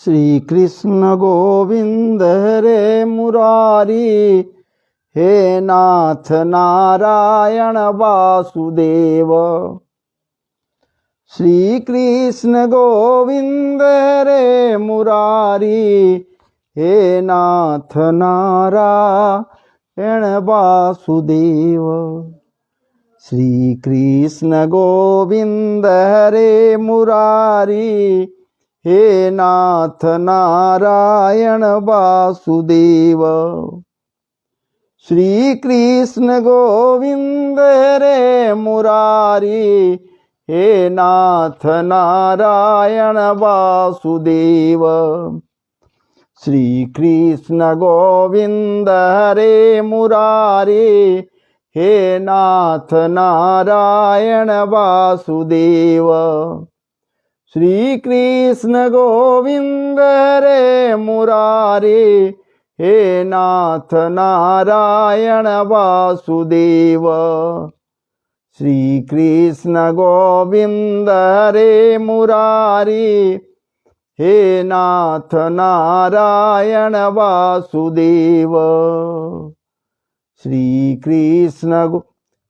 श्री कृष्ण गोविंद हरे मुरारी, हे नाथ नारायण वासुदेव। श्री कृष्ण गोविंद हरे मुरारी, हे नाथ नारायण वासुदेव। श्री कृष्ण गोविंद हरे मुरारी, हे नाथ नारायण वासुदेव। श्री कृष्ण गोविंद हरे मुरारी, हे नाथ नारायण वासुदेव। श्री कृष्ण गोविंद हरे मुरारी, हे नाथ नारायण वासुदेव। श्री कृष्ण गोविंद हरे मुरारी, हे नाथ नारायण वासुदेव। श्री कृष्ण गोविंद हरे मुरारी, हे नाथ नारायण वासुदेव। श्री कृष्ण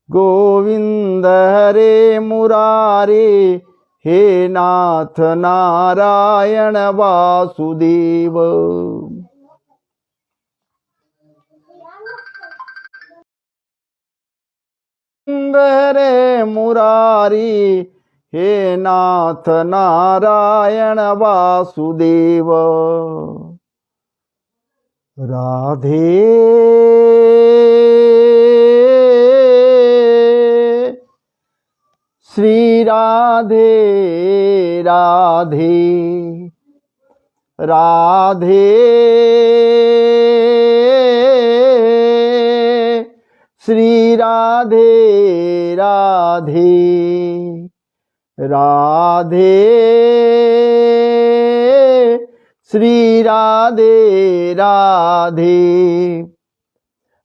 गोविंद हरे मुरारी, हे नाथ नारायण वासुदेव। हरे मुरारी, हे नाथ नारायण वासुदेव। राधे श्री राधे राधे, राधे श्री राधे राधे, राधे श्री राधे राधे,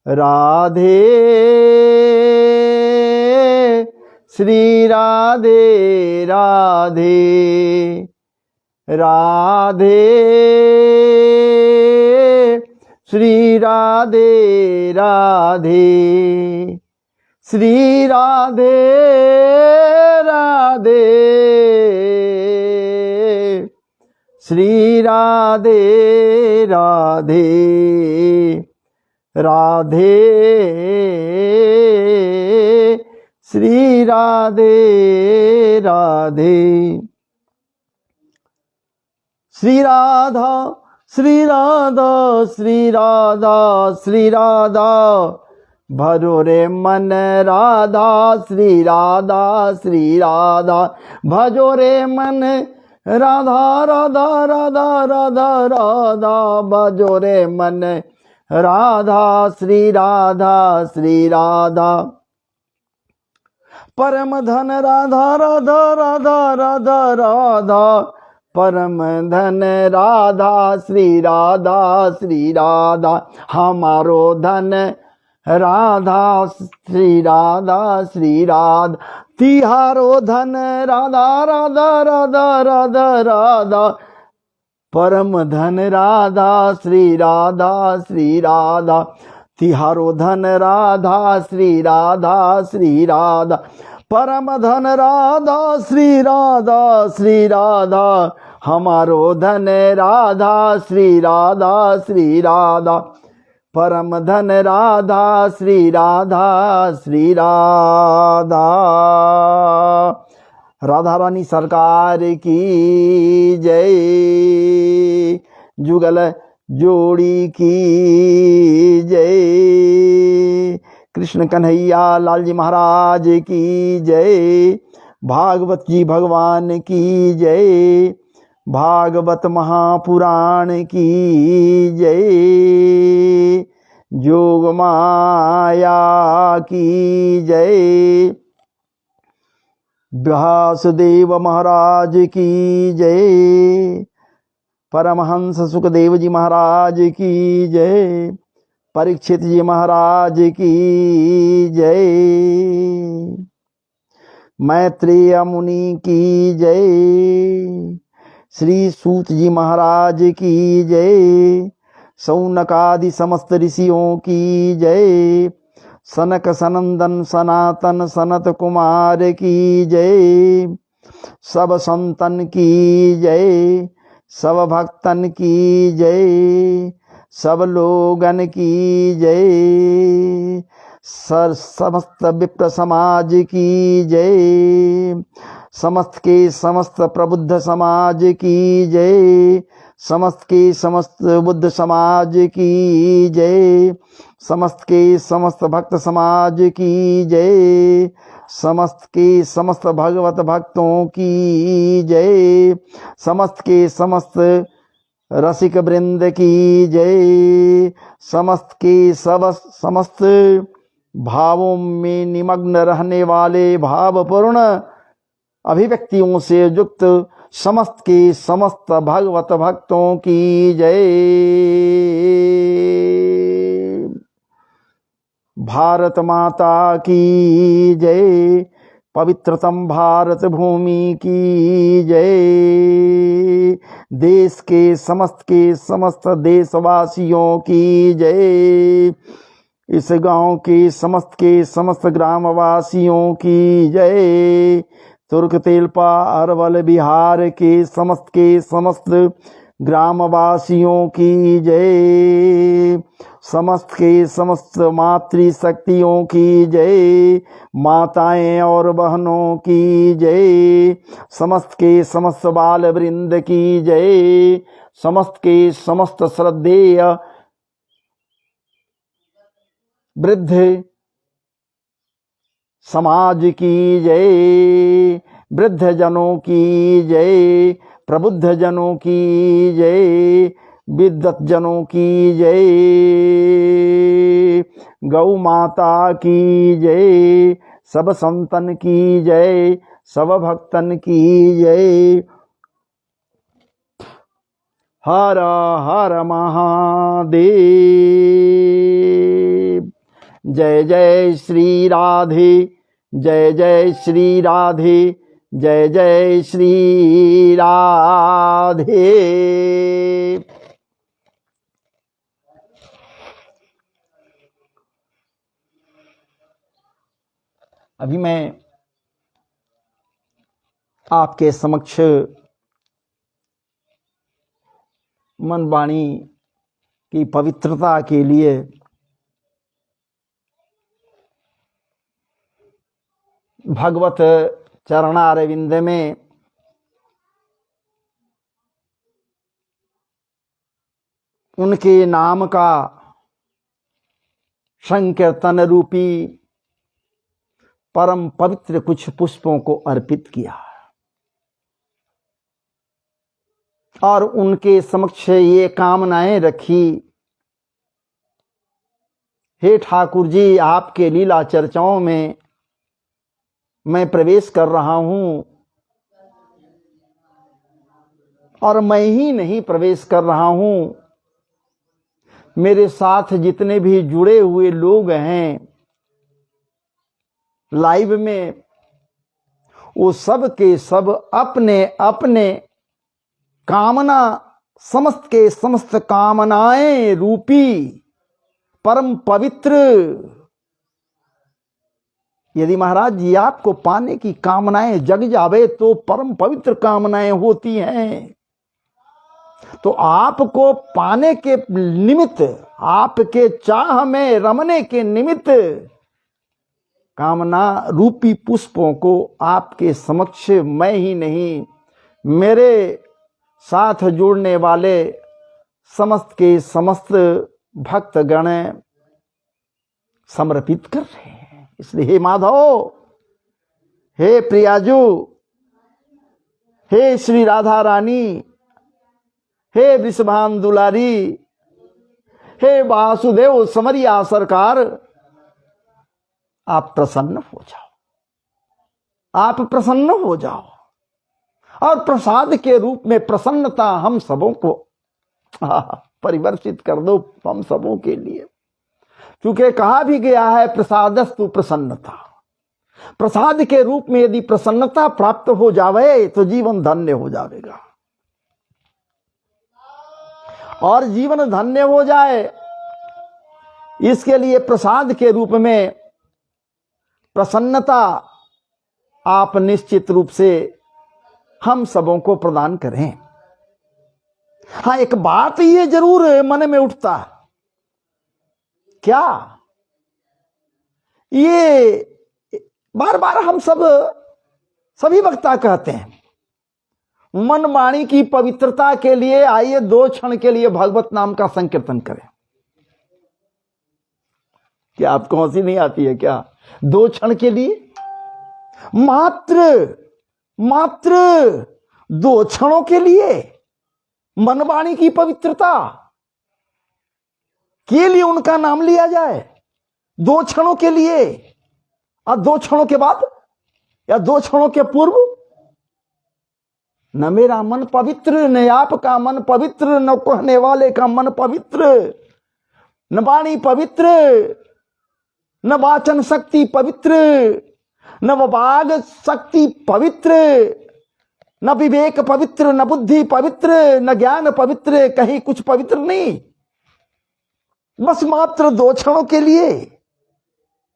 राधे श्री राधे राधे, राधे श्री राधे राधे। श्री राधे राधे, श्री राधे राधे, राधे श्री राधे राधे। श्री राधा श्री राधा श्री राधा श्री राधा, भजो रे मन राधा श्री राधा श्री राधा, भजो रे मन राधा राधा राधा राधा राधा, भजो रे मन राधा श्री राधा श्री राधा। परम धन राधा राधा राधा राधा राधा, परम धन राधा श्री राधा श्री राधा, हमारो धन राधा श्री राधा श्री राधा, तिहारो धन राधा राधा राधा राधा राधा, परम धन राधा श्री राधा श्री राधा, तिहारो धन राधा श्री राधा श्री राधा, परम धन राधा श्री राधा श्री राधा, हमारो धन राधा श्री राधा श्री राधा, परम धन राधा श्री राधा श्री राधा। राधा रानी सरकार की जय, जुगल जोड़ी की जय, कृष्ण कन्हैया लाल जी महाराज की जय, भागवत जी भगवान की जय, भागवत महापुराण की जय, जोग माया की जय, व्यासदेव महाराज की जय, परमहंस सुखदेव जी महाराज की जय, परीक्षित जी महाराज की जय, मैत्रेय मुनि की जय, श्री सूत जी महाराज की जय। सौनकादि समस्त ऋषियों की जय। सनक सनंदन सनातन सनत कुमार की जय। सब संतन की जय, सब भक्तन की जय, सब लोगन की जय। समस्त विप्र समाज की जय। समस्त के समस्त प्रबुद्ध समाज की जय। समस्त के समस्त बुद्ध समाज की जय। समस्त के समस्त भक्त समाज की जय। समस्त के समस्त भगवत भक्तों की जय। समस्त के समस्त रसिक वृंद की जय। समस्त के समस्त भावों में निमग्न रहने वाले भावपूर्ण अभिव्यक्तियों से युक्त समस्त के समस्त भगवत भक्तों की जय। भारत माता की जय। पवित्रतम भारत भूमि की जय। देश के समस्त देशवासियों की जय। इस गांव के समस्त ग्रामवासियों की जय। तुर्क तेलपा अरवल बिहार के समस्त ग्रामवासियों की जय। समस्त के समस्त मातृशक्तियों की जय। माताएं और बहनों की जय। समस्त के समस्त बाल वृंद की जय। समस्त के समस्त श्रद्धेय वृद्ध समाज की जय। वृद्ध जनों की जय। प्रबुद्ध जनों की जय। विद्वत जनों की जय। गौ माता की जय। सब संतन की जय। सब भक्तन की जय। हर हर महादेव। जय जय श्री राधे। जय जय श्री राधे। जय जय श्री राधे। अभी मैं आपके समक्ष मन वाणी की पवित्रता के लिए भगवत चरणारविंद में उनके नाम का संकीर्तन रूपी परम पवित्र कुछ पुष्पों को अर्पित किया और उनके समक्ष ये कामनाएं रखी। हे ठाकुर जी, आपके लीला चर्चाओं में मैं प्रवेश कर रहा हूं और मैं ही नहीं प्रवेश कर रहा हूं, मेरे साथ जितने भी जुड़े हुए लोग हैं लाइव में, वो सब के सब अपने अपने कामना, समस्त के समस्त कामनाएं रूपी परम पवित्र, यदि महाराज जी आपको पाने की कामनाएं जग जावे तो परम पवित्र कामनाएं होती हैं। तो आपको पाने के निमित्त, आपके चाह में रमने के निमित्त कामना रूपी पुष्पों को आपके समक्ष मैं ही नहीं, मेरे साथ जुड़ने वाले समस्त के समस्त भक्तगण समर्पित कर रहे हैं। इसलिए हे माधव, हे प्रियाजू, हे श्री राधा रानी, हे वृषभान दुलारी, हे वासुदेव समरिया सरकार, आप प्रसन्न हो जाओ, आप प्रसन्न हो जाओ और प्रसाद के रूप में प्रसन्नता हम सबों को परिवर्तित कर दो, हम सबों के लिए। क्योंकि कहा भी गया है प्रसादस्तु प्रसन्नता, प्रसाद के रूप में यदि प्रसन्नता प्राप्त हो जावे तो जीवन धन्य हो जाएगा। और जीवन धन्य हो जाए, इसके लिए प्रसाद के रूप में प्रसन्नता आप निश्चित रूप से हम सबों को प्रदान करें। हाँ, एक बात ये जरूर मन में उठता, क्या ये बार बार हम सभी वक्ता कहते हैं, मन वाणी की पवित्रता के लिए आइए 2 क्षण के लिए भगवत नाम का संकीर्तन करें। क्या आपको हंसी नहीं आती है क्या? 2 क्षण के लिए, मात्र 2 क्षणों के लिए मन वाणी की पवित्रता के लिए उनका नाम लिया जाए, 2 क्षणों के लिए। और 2 क्षणों के बाद या 2 क्षणों के पूर्व न मेरा मन पवित्र, न आपका मन पवित्र, न कहने वाले का मन पवित्र, न वाणी पवित्र, न वाचन शक्ति पवित्र, न वाग शक्ति पवित्र, न विवेक पवित्र, न बुद्धि पवित्र, न ज्ञान पवित्र, कहीं कुछ पवित्र नहीं। बस मात्र 2 क्षणों के लिए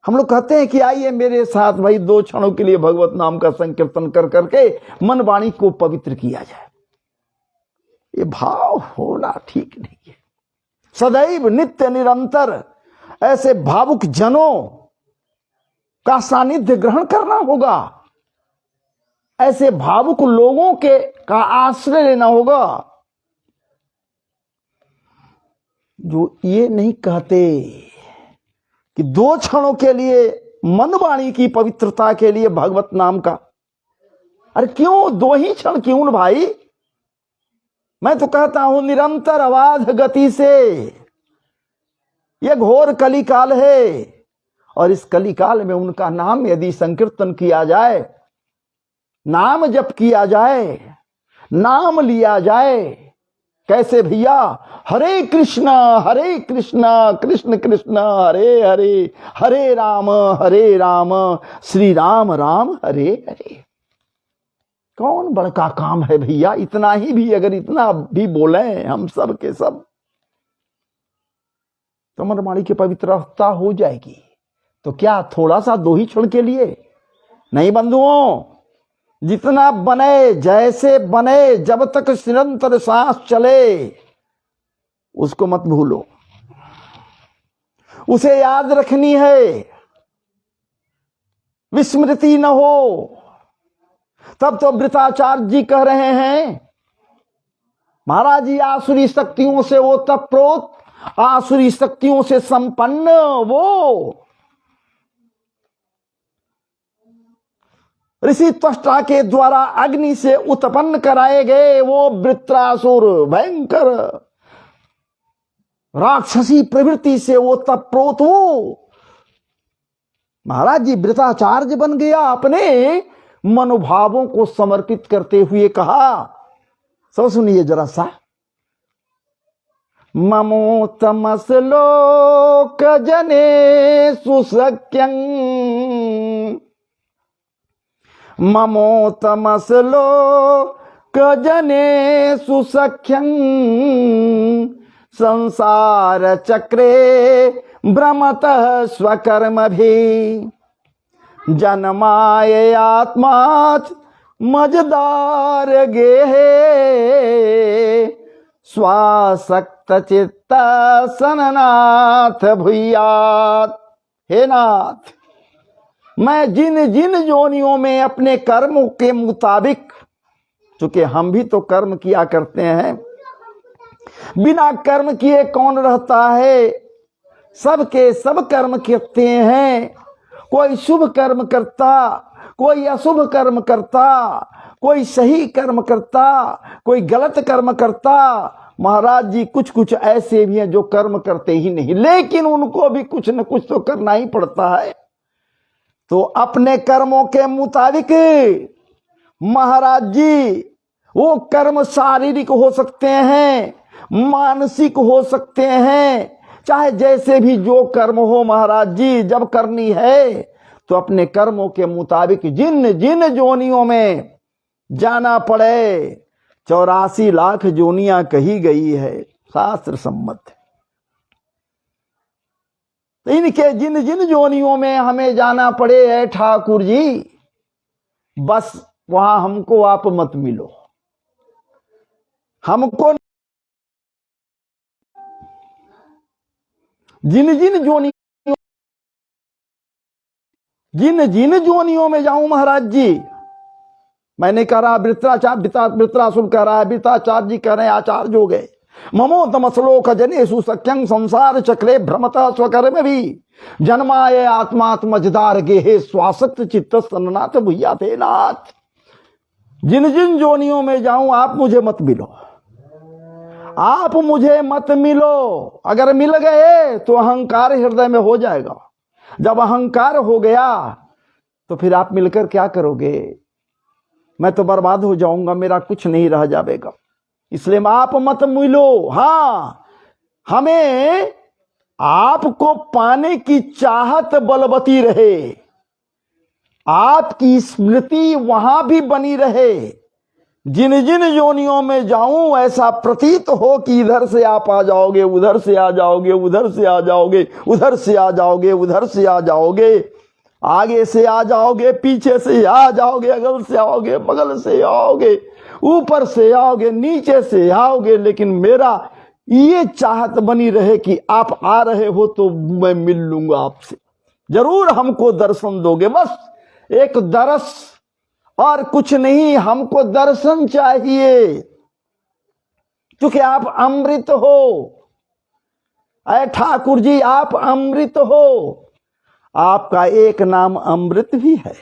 हम लोग कहते हैं कि आइए मेरे साथ भाई 2 क्षणों के लिए भगवत नाम का संकीर्तन कर करके मन वाणी को पवित्र किया जाए। ये भाव होना ठीक नहीं है। सदैव नित्य निरंतर ऐसे भावुक जनों का सानिध्य ग्रहण करना होगा, ऐसे भावुक लोगों के का आश्रय लेना होगा जो ये नहीं कहते कि 2 क्षणों के लिए मन वाणी की पवित्रता के लिए भगवत नाम का। अरे क्यों 2 ही क्षण क्यों भाई? मैं तो कहता हूं निरंतर अबाध गति से यह घोर कलिकाल है, और इस कलिकाल में उनका नाम यदि संकीर्तन किया जाए, नाम जप किया जाए, नाम लिया जाए, कैसे भैया? हरे कृष्णा कृष्ण कृष्ण हरे हरे, हरे राम श्री राम राम हरे हरे। कौन बड़का काम है भैया? इतना ही भी, अगर इतना भी बोले हम सब के सब, तो मन वाणी की पवित्रता हो जाएगी। तो क्या थोड़ा सा 2 ही क्षण के लिए? नहीं बंधुओं, जितना बने, जैसे बने, जब तक निरंतर सांस चले उसको मत भूलो, उसे याद रखनी है, विस्मृति न हो। तब तो वृताचार्य जी कह रहे हैं, महाराज जी आसुरी शक्तियों से वो तप्रोत, आसुरी शक्तियों से संपन्न वो ऋषि त्वष्टा के द्वारा अग्नि से उत्पन्न कराए गए वो वृत्रासुर, भयंकर राक्षसी प्रवृत्ति से वो तप्रोत वो महाराज जी वृताचार्य बन गया। अपने मनोभावों को समर्पित करते हुए कहा, सब सुनिए जरा सा, ममोतमस लोक जने सुसख्यं, ममोतमस लोक जने सुसख्यं, संसार चक्रे भ्रमतः स्वकर्म भी, जन्माय आत्माच मजदार गेहे, स्वासक्त चित्त सननाथ भूयात। हे नाथ, मैं जिन जिन योनियों में अपने कर्मों के मुताबिक, चूंकि हम भी तो कर्म किया करते हैं, बिना कर्म किए कौन रहता है? सबके सब कर्म करते हैं। कोई शुभ कर्म करता, कोई अशुभ कर्म करता, कोई सही कर्म करता, कोई गलत कर्म करता। महाराज जी कुछ कुछ ऐसे भी हैं जो कर्म करते ही नहीं, लेकिन उनको भी कुछ न कुछ तो करना ही पड़ता है। तो अपने कर्मों के मुताबिक महाराज जी वो कर्म शारीरिक हो सकते हैं, मानसिक हो सकते हैं, चाहे जैसे भी जो कर्म हो महाराज जी, जब करनी है तो अपने कर्मों के मुताबिक जिन जिन जोनियों में जाना पड़े। 84 लाख जोनियां कही गई है, शास्त्र सम्मत है। तो इनके जिन जिन जोनियों में हमें जाना पड़े है ठाकुर जी, बस वहां हमको आप मत मिलो। हमको जिन जिन जोनियों में जाऊं महाराज जी, मैंने कह रहा वृत्रासुर कह रहा है, वृत्राचार्य जी कह रहे हैं, आचार्य हो गए। ममो तमसलोक जनेषु सख्यं संसार चक्रे भ्रमता स्वकर्म भी जन्माय आत्मात्मजदार गेहे स्वासक्त चित्त सन्नाथ भुया थे नाथ। जिन जिन जोनियों में जाऊं आप मुझे मत मिलो, आप मुझे मत मिलो। अगर मिल गए तो अहंकार हृदय में हो जाएगा। जब अहंकार हो गया तो फिर आप मिलकर क्या करोगे? मैं तो बर्बाद हो जाऊंगा, मेरा कुछ नहीं रह जाएगा। इसलिए आप मत मिलो। हाँ, हमें आपको पाने की चाहत बलवती रहे, आपकी स्मृति वहां भी बनी रहे। जिन जिन योनियों में जाऊं ऐसा प्रतीत हो कि इधर से आप आ जाओगे, उधर से आ जाओगे, उधर से आ जाओगे, उधर से आ जाओगे, उधर से आ जाओगे, आगे से आ जाओगे, पीछे से आ जाओगे, अगल से आओगे, बगल से आओगे, ऊपर से आओगे, नीचे से आओगे, लेकिन मेरा ये चाहत बनी रहे कि आप आ रहे हो तो मैं मिल लूंगा आपसे, जरूर हमको दर्शन दोगे। बस एक दरस और कुछ नहीं, हमको दर्शन चाहिए, क्योंकि आप अमृत हो। अरे ठाकुर जी आप अमृत हो, आपका एक नाम अमृत भी है।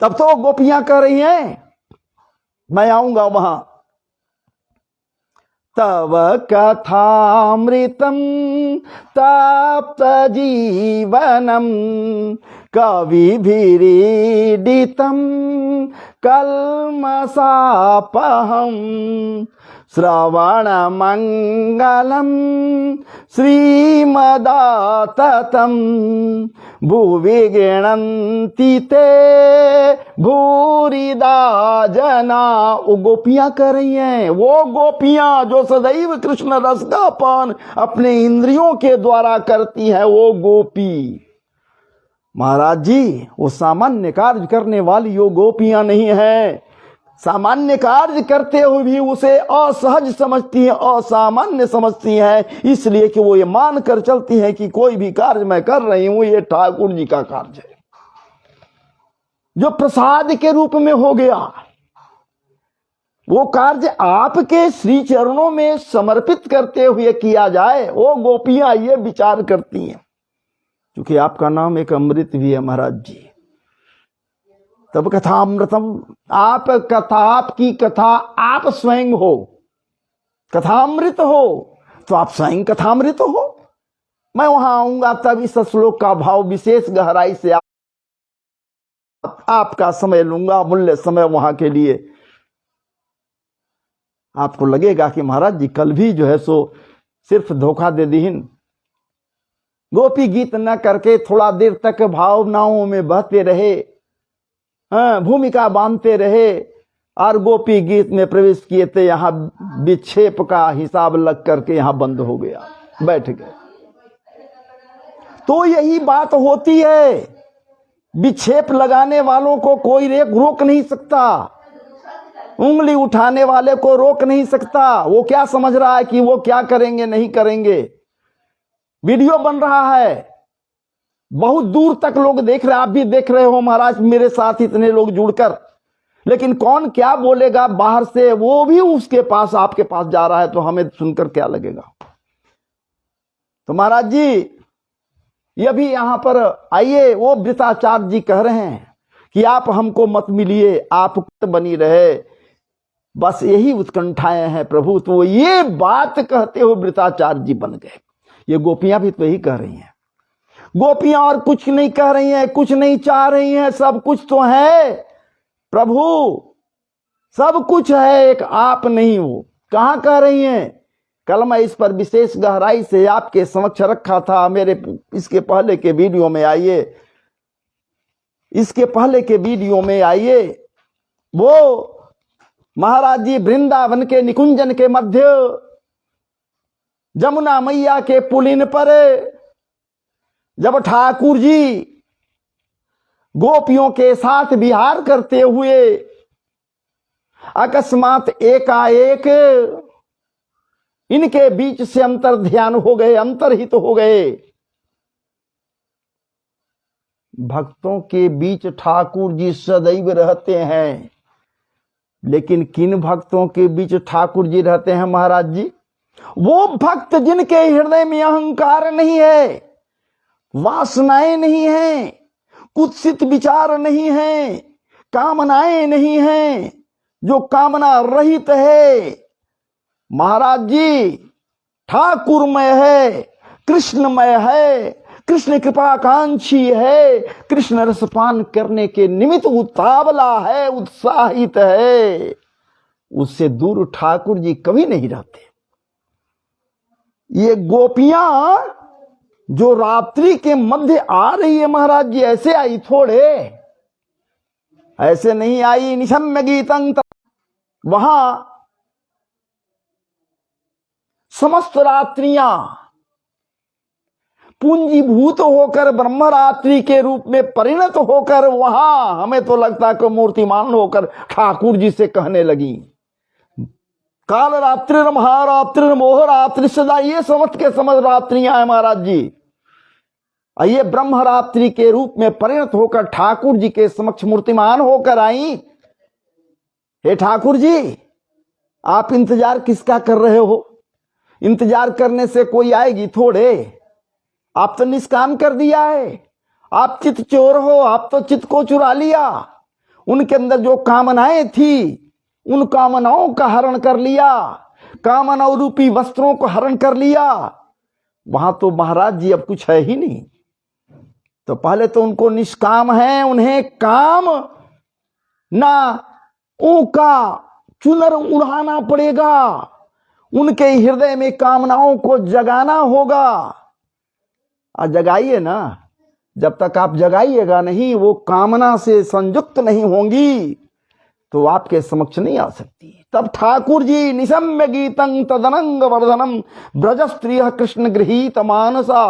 तब तो गोपियां कह रही हैं, मैं आऊंगा वहां। तव कथामृतम तप्त जीवनम कविभिरीडितम कल्मषापहम श्रवण मंगलम श्रीमदाततम भुवि गृह्णन्ति ते भूरिदा जना। वो गोपियां कर रही हैं, वो गोपियां जो सदैव कृष्ण रस का पान अपने इंद्रियों के द्वारा करती हैं, वो गोपी। महाराज जी वो सामान्य कार्य करने वाली वो गोपियां नहीं है। सामान्य कार्य करते हुए भी उसे असहज समझती हैं, असामान्य समझती हैं, इसलिए कि वो ये मान कर चलती हैं कि कोई भी कार्य मैं कर रही हूं ये ठाकुर जी का कार्य है, जो प्रसाद के रूप में हो गया। वो कार्य आपके श्री चरणों में समर्पित करते हुए किया जाए, वो गोपियां ये विचार करती हैं। क्योंकि आपका नाम एक अमृत भी है महाराज जी। तब कथामृतम, आप कथा, आपकी कथा आप स्वयं हो, कथामृत हो, तो आप स्वयं कथामृत हो। मैं वहां आऊंगा तब इस श्लोक का भाव विशेष गहराई से आपका समय लूंगा, मूल्य समय वहां के लिए। आपको लगेगा कि महाराज जी कल भी जो है सो सिर्फ धोखा दे दीन, गोपी गीत न करके थोड़ा देर तक भावनाओं में बहते रहे, भूमिका बांधते रहे और गोपी गीत में प्रवेश किए थे। यहां विक्षेप का हिसाब लग करके यहां बंद हो गया, बैठ गए। तो यही बात होती है, विक्षेप लगाने वालों को कोई रोक नहीं सकता, उंगली उठाने वाले को रोक नहीं सकता। वो क्या समझ रहा है कि वो क्या करेंगे नहीं करेंगे। वीडियो बन रहा है, बहुत दूर तक लोग देख रहे हैं, आप भी देख रहे हो महाराज, मेरे साथ इतने लोग जुड़कर, लेकिन कौन क्या बोलेगा बाहर से, वो भी उसके पास आपके पास जा रहा है, तो हमें सुनकर क्या लगेगा। तो महाराज जी ये भी यहां पर आइए, वो वृत्राचार्य जी कह रहे हैं कि आप हमको मत मिलिए, आप बनी रहे, बस यही उत्कंठाएं हैं प्रभु। तो ये बात कहते हुए वृत्राचार्य जी बन गए। ये गोपियां भी तो यही कह रही हैं, गोपियां और कुछ नहीं कह रही हैं, कुछ नहीं चाह रही हैं, सब कुछ तो है प्रभु, सब कुछ है, एक आप नहीं हो। कहां कह रही हैं? कल मैं इस पर विशेष गहराई से आपके समक्ष रखा था, मेरे इसके पहले के वीडियो में आइए, इसके पहले के वीडियो में आइए। वो महाराज जी वृंदावन के निकुंजन के मध्य जमुना मैया के पुलिन पर जब ठाकुर जी गोपियों के साथ विहार करते हुए अकस्मात एकाएक इनके बीच से अंतर ध्यान हो गए, अंतर्हित हो गए। भक्तों के बीच ठाकुर जी सदैव रहते हैं, लेकिन किन भक्तों के बीच ठाकुर जी रहते हैं महाराज जी? वो भक्त जिनके हृदय में अहंकार नहीं है, वासनाएं नहीं है, कुत्सित विचार नहीं है, कामनाएं नहीं है, जो कामना रहित है। महाराज जी ठाकुरमय है, कृष्णमय है, कृष्ण कृपाकांक्षी है, कृष्ण रसपान करने के निमित्त उतावला है, उत्साहित है, उससे दूर ठाकुर जी कभी नहीं रहते। ये गोपियां जो रात्रि के मध्य आ रही है महाराज जी, ऐसे आई थोड़े, ऐसे नहीं आई। निशम्य गीतं वहां समस्त रात्रियां पूंजीभूत होकर ब्रह्मरात्रि के रूप में परिणत होकर वहां हमें तो लगता कि मूर्तिमान होकर ठाकुर जी से कहने लगी, काल रात्रि महारात्रि मोहरात्रि सदा, ये समझ के समझ रात्रियां है महाराज जी। ये ब्रह्मरात्रि के रूप में परिणत होकर ठाकुर जी के समक्ष मूर्तिमान होकर आई। हे ठाकुर जी, आप इंतजार किसका कर रहे हो? इंतजार करने से कोई आएगी थोड़े, आप तो निष्काम कर दिया है। आप चित चोर हो, आप तो चित को चुरा लिया। उनके अंदर जो कामनाएं थी उन कामनाओं का हरण कर लिया, कामना रूपी वस्त्रों को हरण कर लिया। वहां तो महाराज जी अब कुछ है ही नहीं। तो पहले तो उनको निष्काम है, उन्हें काम ना ऊका चुनर उड़ाना पड़ेगा, उनके हृदय में कामनाओं को जगाना होगा। और जगाइए ना, जब तक आप जगाइएगा नहीं, वो कामना से संयुक्त नहीं होंगी तो आपके समक्ष नहीं आ सकती। तब ठाकुर जी निशम्य गीतं तदनंग वर्धनम ब्रज स्त्रिय कृष्ण गृहीत मानसा,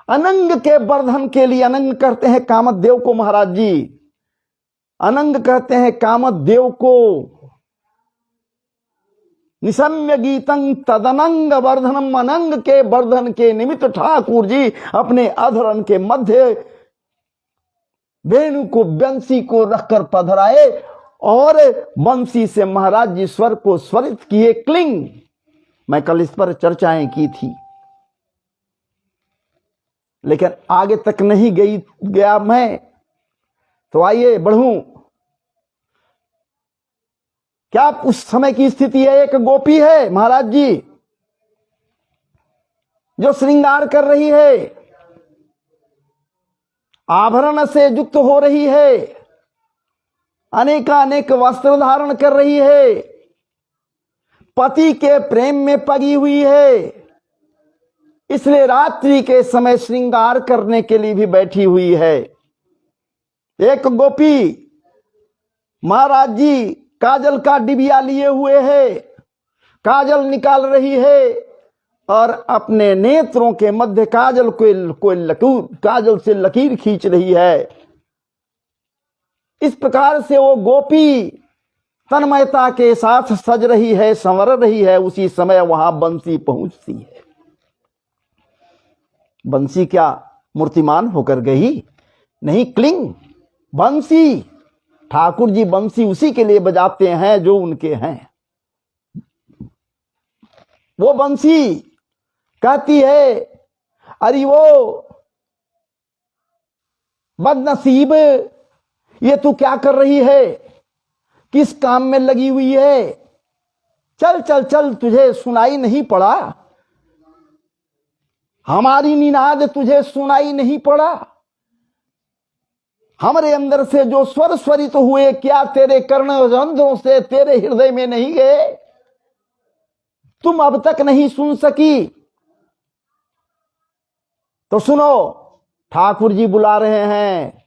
अनंग के वर्धन के लिए अनंग करते हैं कामदेव को महाराज जी, अनंग कहते हैं कामदेव को। निशम्य गीतं तदनंग वर्धनम, अनंग के वर्धन के निमित्त ठाकुर जी अपने अधरन के मध्य वेणु को, बंसी को रखकर पधराए और बंसी से महाराज जी स्वर को स्वरित किए, क्लिंग। मैं कल इस पर चर्चाएं की थी, लेकिन आगे तक नहीं गया मैं, तो आइए बढ़ूं। क्या उस समय की स्थिति है? एक गोपी है महाराज जी जो श्रृंगार कर रही है, आभरण से युक्त हो रही है, अनेकानेक वस्त्र धारण कर रही है, पति के प्रेम में पगी हुई है, इसलिए रात्रि के समय श्रृंगार करने के लिए भी बैठी हुई है। एक गोपी महाराज जी काजल का डिबिया लिए हुए है, काजल निकाल रही है और अपने नेत्रों के मध्य काजल काजल से लकीर खींच रही है। इस प्रकार से वो गोपी तन्मयता के साथ सज रही है, संवर रही है। उसी समय वहां बंसी पहुंचती है। बंसी क्या मूर्तिमान होकर गई? नहीं, क्लिंग, बंसी। ठाकुर जी बंसी उसी के लिए बजाते हैं जो उनके हैं। वो बंसी कहती है, अरे वो बदनसीब, ये तू क्या कर रही है? किस काम में लगी हुई है? चल चल चल, तुझे सुनाई नहीं पड़ा? हमारी निनाद तुझे सुनाई नहीं पड़ा? हमारे अंदर से जो स्वर स्वरित हुए, क्या तेरे कर्ण रंध्रों से तेरे हृदय में नहीं गए? तुम अब तक नहीं सुन सकी तो सुनो, ठाकुर जी बुला रहे हैं।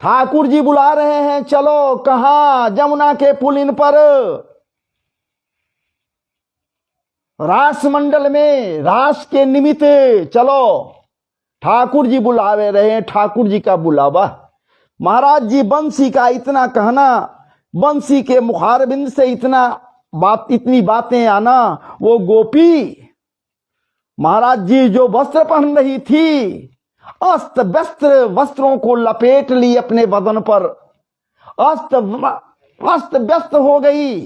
ठाकुर जी बुला रहे हैं, चलो कहां? जमुना के पुल इन पर, रासमंडल में, रास के निमित्त चलो। ठाकुर जी बुलावे रहे हैं, ठाकुर जी का बुलावा। महाराज जी बंसी का इतना कहना, बंसी के मुखारबिंद से इतनी बातें आना। वो गोपी महाराज जी जो वस्त्र पहन रही थी, अस्त व्यस्त वस्त्रों को लपेट ली अपने बदन पर, अस्त व्यस्त हो गई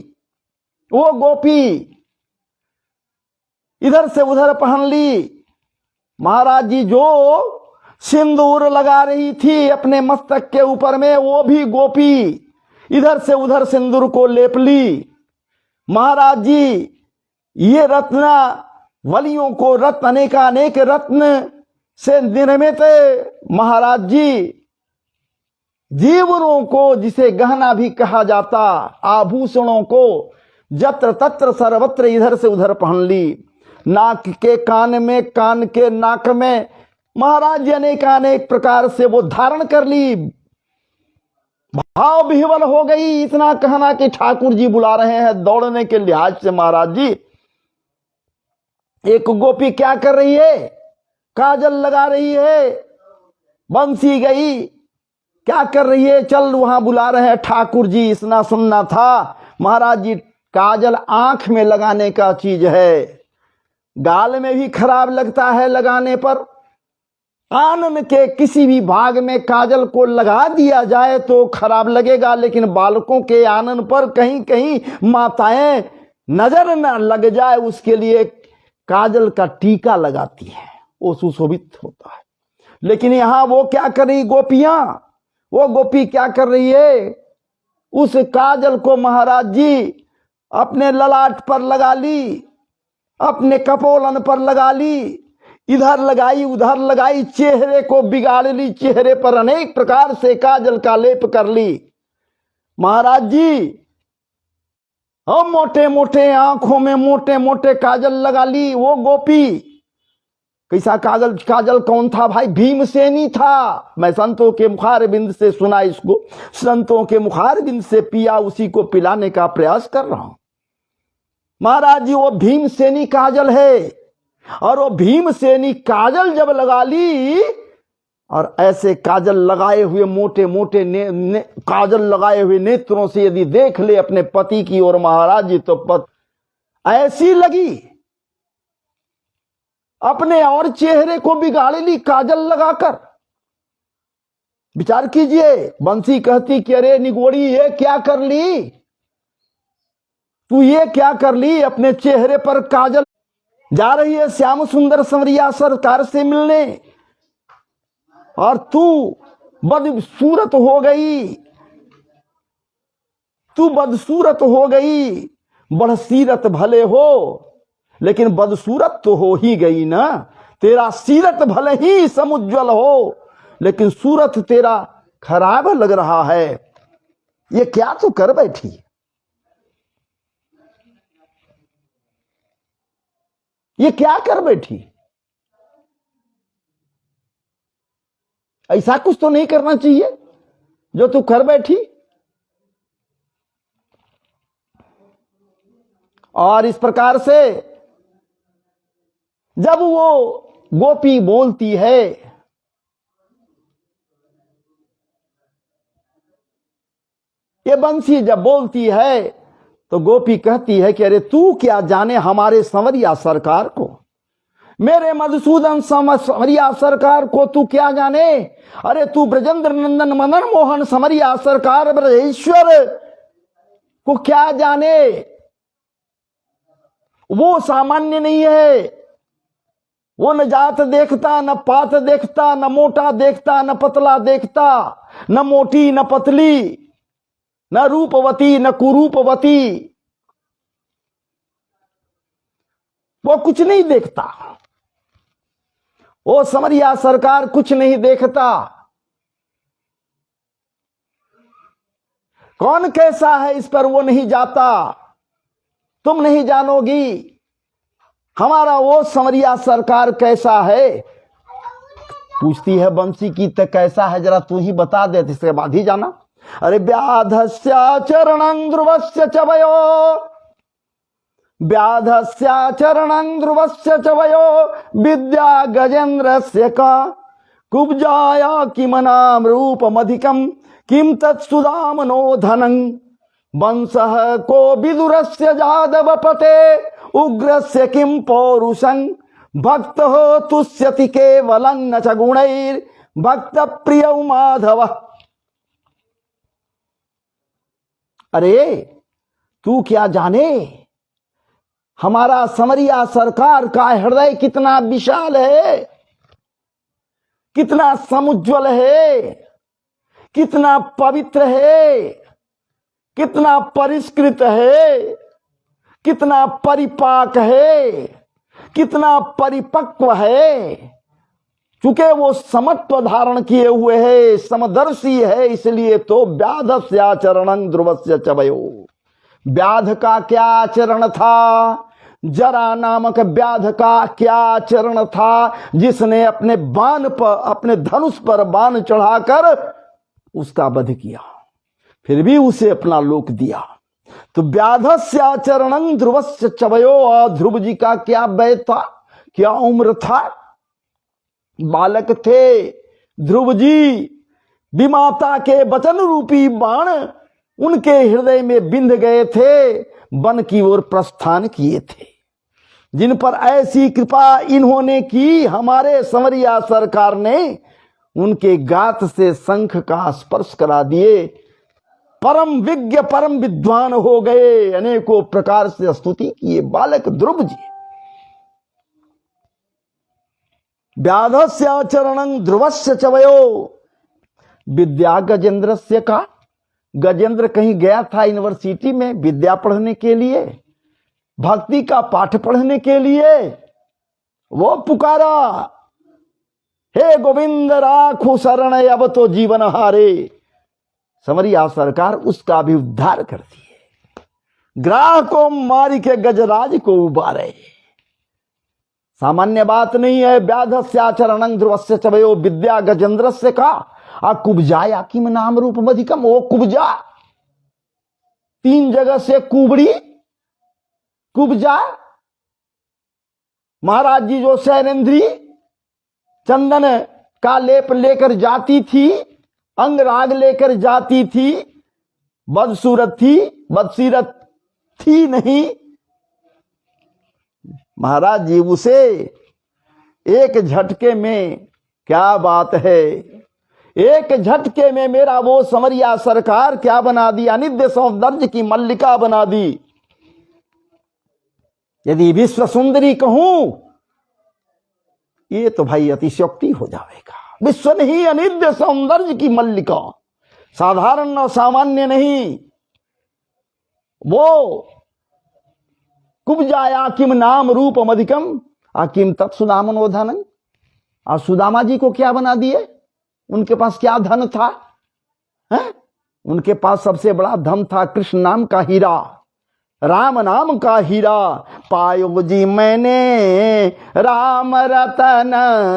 वो गोपी, इधर से उधर पहन ली। महाराज जी जो सिंदूर लगा रही थी अपने मस्तक के ऊपर में, वो भी गोपी इधर से उधर सिंदूर को लेप ली। महाराज जी ये रत्ना वलियों को रत्न अनेक रत्न से निर्मित महाराज जी जीवनों को, जिसे गहना भी कहा जाता, आभूषणों को जत्र तत्र सर्वत्र इधर से उधर पहन ली। नाक के कान में, कान के नाक में महाराज जी अनेक प्रकार से वो धारण कर ली। भाव विह्वल हो गई। इतना कहना कि ठाकुर जी बुला रहे हैं दौड़ने के लिहाज से। महाराज जी एक गोपी क्या कर रही है? काजल लगा रही है। बंसी गई, क्या कर रही है? चल वहां बुला रहे हैं ठाकुर जी, इतना सुनना था। महाराज जी काजल आंख में लगाने का चीज है, गाल में भी खराब लगता है लगाने पर। आनन के किसी भी भाग में काजल को लगा दिया जाए तो खराब लगेगा, लेकिन बालकों के आनन पर कहीं कहीं माताएं नजर न लग जाए उसके लिए काजल का टीका लगाती है, वो सुशोभित होता है। लेकिन यहां वो क्या कर रही गोपियां? वो गोपी क्या कर रही है? उस काजल को महाराज जी अपने ललाट पर लगा ली, अपने कपोलन पर लगा ली, इधर लगाई उधर लगाई, चेहरे को बिगाड़ ली, चेहरे पर अनेक प्रकार से काजल का लेप कर ली। महाराज जी और मोटे मोटे आंखों में मोटे मोटे काजल लगा ली। वो गोपी कैसा काजल कौन था भाई? भीमसेनी था। मैं संतों के मुखार बिंद से सुना, इसको संतों के मुखार बिंद से पिया, उसी को पिलाने का प्रयास कर रहा हूं। महाराज जी वो भीमसेनी काजल है, और वो भीमसेनी काजल जब लगा ली, और ऐसे काजल लगाए हुए मोटे मोटे काजल लगाए हुए नेत्रों से यदि देख ले अपने पति की ओर महाराज जी, तो ऐसी लगी अपने और चेहरे को बिगाड़ ली काजल लगाकर। विचार कीजिए। बंसी कहती कि अरे निगोड़ी ये क्या कर ली तू, ये क्या कर ली? अपने चेहरे पर काजल। जा रही है श्याम सुंदर संवरिया सरकार से मिलने, और तू बदसूरत हो गई, तू बदसूरत हो गई। बड़सीरत भले हो, लेकिन बदसूरत तो हो ही गई ना। तेरा सीरत भले ही समुज्वल हो, लेकिन सूरत तेरा खराब लग रहा है। ये क्या तू कर बैठी? ये क्या कर बैठी? ऐसा कुछ तो नहीं करना चाहिए जो तू कर बैठी। और इस प्रकार से जब वो गोपी बोलती है, ये बंसी जब बोलती है, तो गोपी कहती है कि अरे तू क्या जाने हमारे संवरिया सरकार को, मेरे मधुसूदन संवरिया सरकार को तू क्या जाने? अरे तू ब्रजेंद्र नंदन मदन मोहन संवरिया सरकार ब्रजेश्वर को क्या जाने? वो सामान्य नहीं है। वो न जात देखता, न पात देखता, न मोटा देखता, न पतला देखता, न मोटी न पतली, न रूपवती न कुरूपवती। वो कुछ नहीं देखता। वो संवरिया सरकार कुछ नहीं देखता। कौन कैसा है इस पर वो नहीं जाता। तुम नहीं जानोगी हमारा वो संवरिया सरकार कैसा है। पूछती है बंसी की तो कैसा है जरा तू ही बता दे, इसके बाद ही जाना। अरे व्याधस्य चरणं ध्रुवस्य च वयो, व्याधस्य चरणं ध्रुवस्य च वयो, विद्या गजेन्द्रस्य का कुब्जाया किमनाम रूपमधिकं किम तत्सुदामनो धनं, वंशः को विदुरस्य जादवपते उग्रस्य किम पौरुषं, भक्त हो तुष्यति केवलं न च गुणैर भक्त प्रिय माधव। अरे तू क्या जाने हमारा समरिया सरकार का हृदय कितना विशाल है, कितना समुज्वल है, कितना पवित्र है, कितना परिष्कृत है, कितना परिपाक है, कितना परिपक्व है। चूंकि वो समत्व धारण किए हुए है, समदर्शी है, इसलिए तो व्याधस्याचरणं ध्रुवस्य च वयो। व्याध का क्या आचरण था, जरा नामक व्याध का क्या आचरण था, जिसने अपने बाण पर, अपने धनुष पर बाण चढ़ाकर उसका वध किया, फिर भी उसे अपना लोक दिया। तो व्याधस्याचरणं ध्रुवस्य च वयो, और ध्रुव जी का क्या वय था, क्या उम्र था, बालक थे ध्रुव जी। विमाता के वचन रूपी बाण उनके हृदय में बिंध गए थे, वन की ओर प्रस्थान किए थे। जिन पर ऐसी कृपा इन्होंने की, हमारे संवरिया सरकार ने उनके गात से शंख का स्पर्श करा दिए, परम विज्ञ परम विद्वान हो गए, अनेकों प्रकार से स्तुति किए बालक ध्रुव जी। व्याधस्याचरणं ध्रुवस्य च वयो, विद्या गजेंद्रस्य का। गजेंद्र कहीं गया था यूनिवर्सिटी में विद्या पढ़ने के लिए, भक्ति का पाठ पढ़ने के लिए। वो पुकारा, हे गोविंद राखो शरण अब तो जीवन हारे। समरिया सरकार उसका भी उद्धार कर दिए, ग्राह को मारी के गजराज को उबारे। सामान्य बात नहीं है। व्याधस्याचरणं ध्रुवस्य च वयो, विद्या गजेंद्रस्य का। कुब्जाया किम नाम रूपमधिकम, वो कुब्जा, 3 जगह से कुबड़ी, कुब्जा। महाराज जी जो शैलेंद्री चंदन का लेप लेकर जाती थी, अंगराग लेकर जाती थी, बदसूरत थी, बदसीरत थी नहीं। महाराज जी उसे एक झटके में, क्या बात है, एक झटके में मेरा वो समरिया सरकार क्या बना दी, अनिद्य सौंदर्य की मल्लिका बना दी। यदि विश्व सुंदरी कहूं ये तो भाई अतिशयोक्ति हो जाएगा। विश्व नहीं, अनिद्य सौंदर्य की मल्लिका, साधारण और सामान्य नहीं। वो कुब्जाया किम नाम रूपम अधिकम अकिम तत्सुदामनोधनं। और सुदामा जी को क्या बना दिए, उनके पास क्या धन था, है? उनके पास सबसे बड़ा धन था कृष्ण नाम का हीरा, राम नाम का हीरा। पायो जी मैंने राम रतन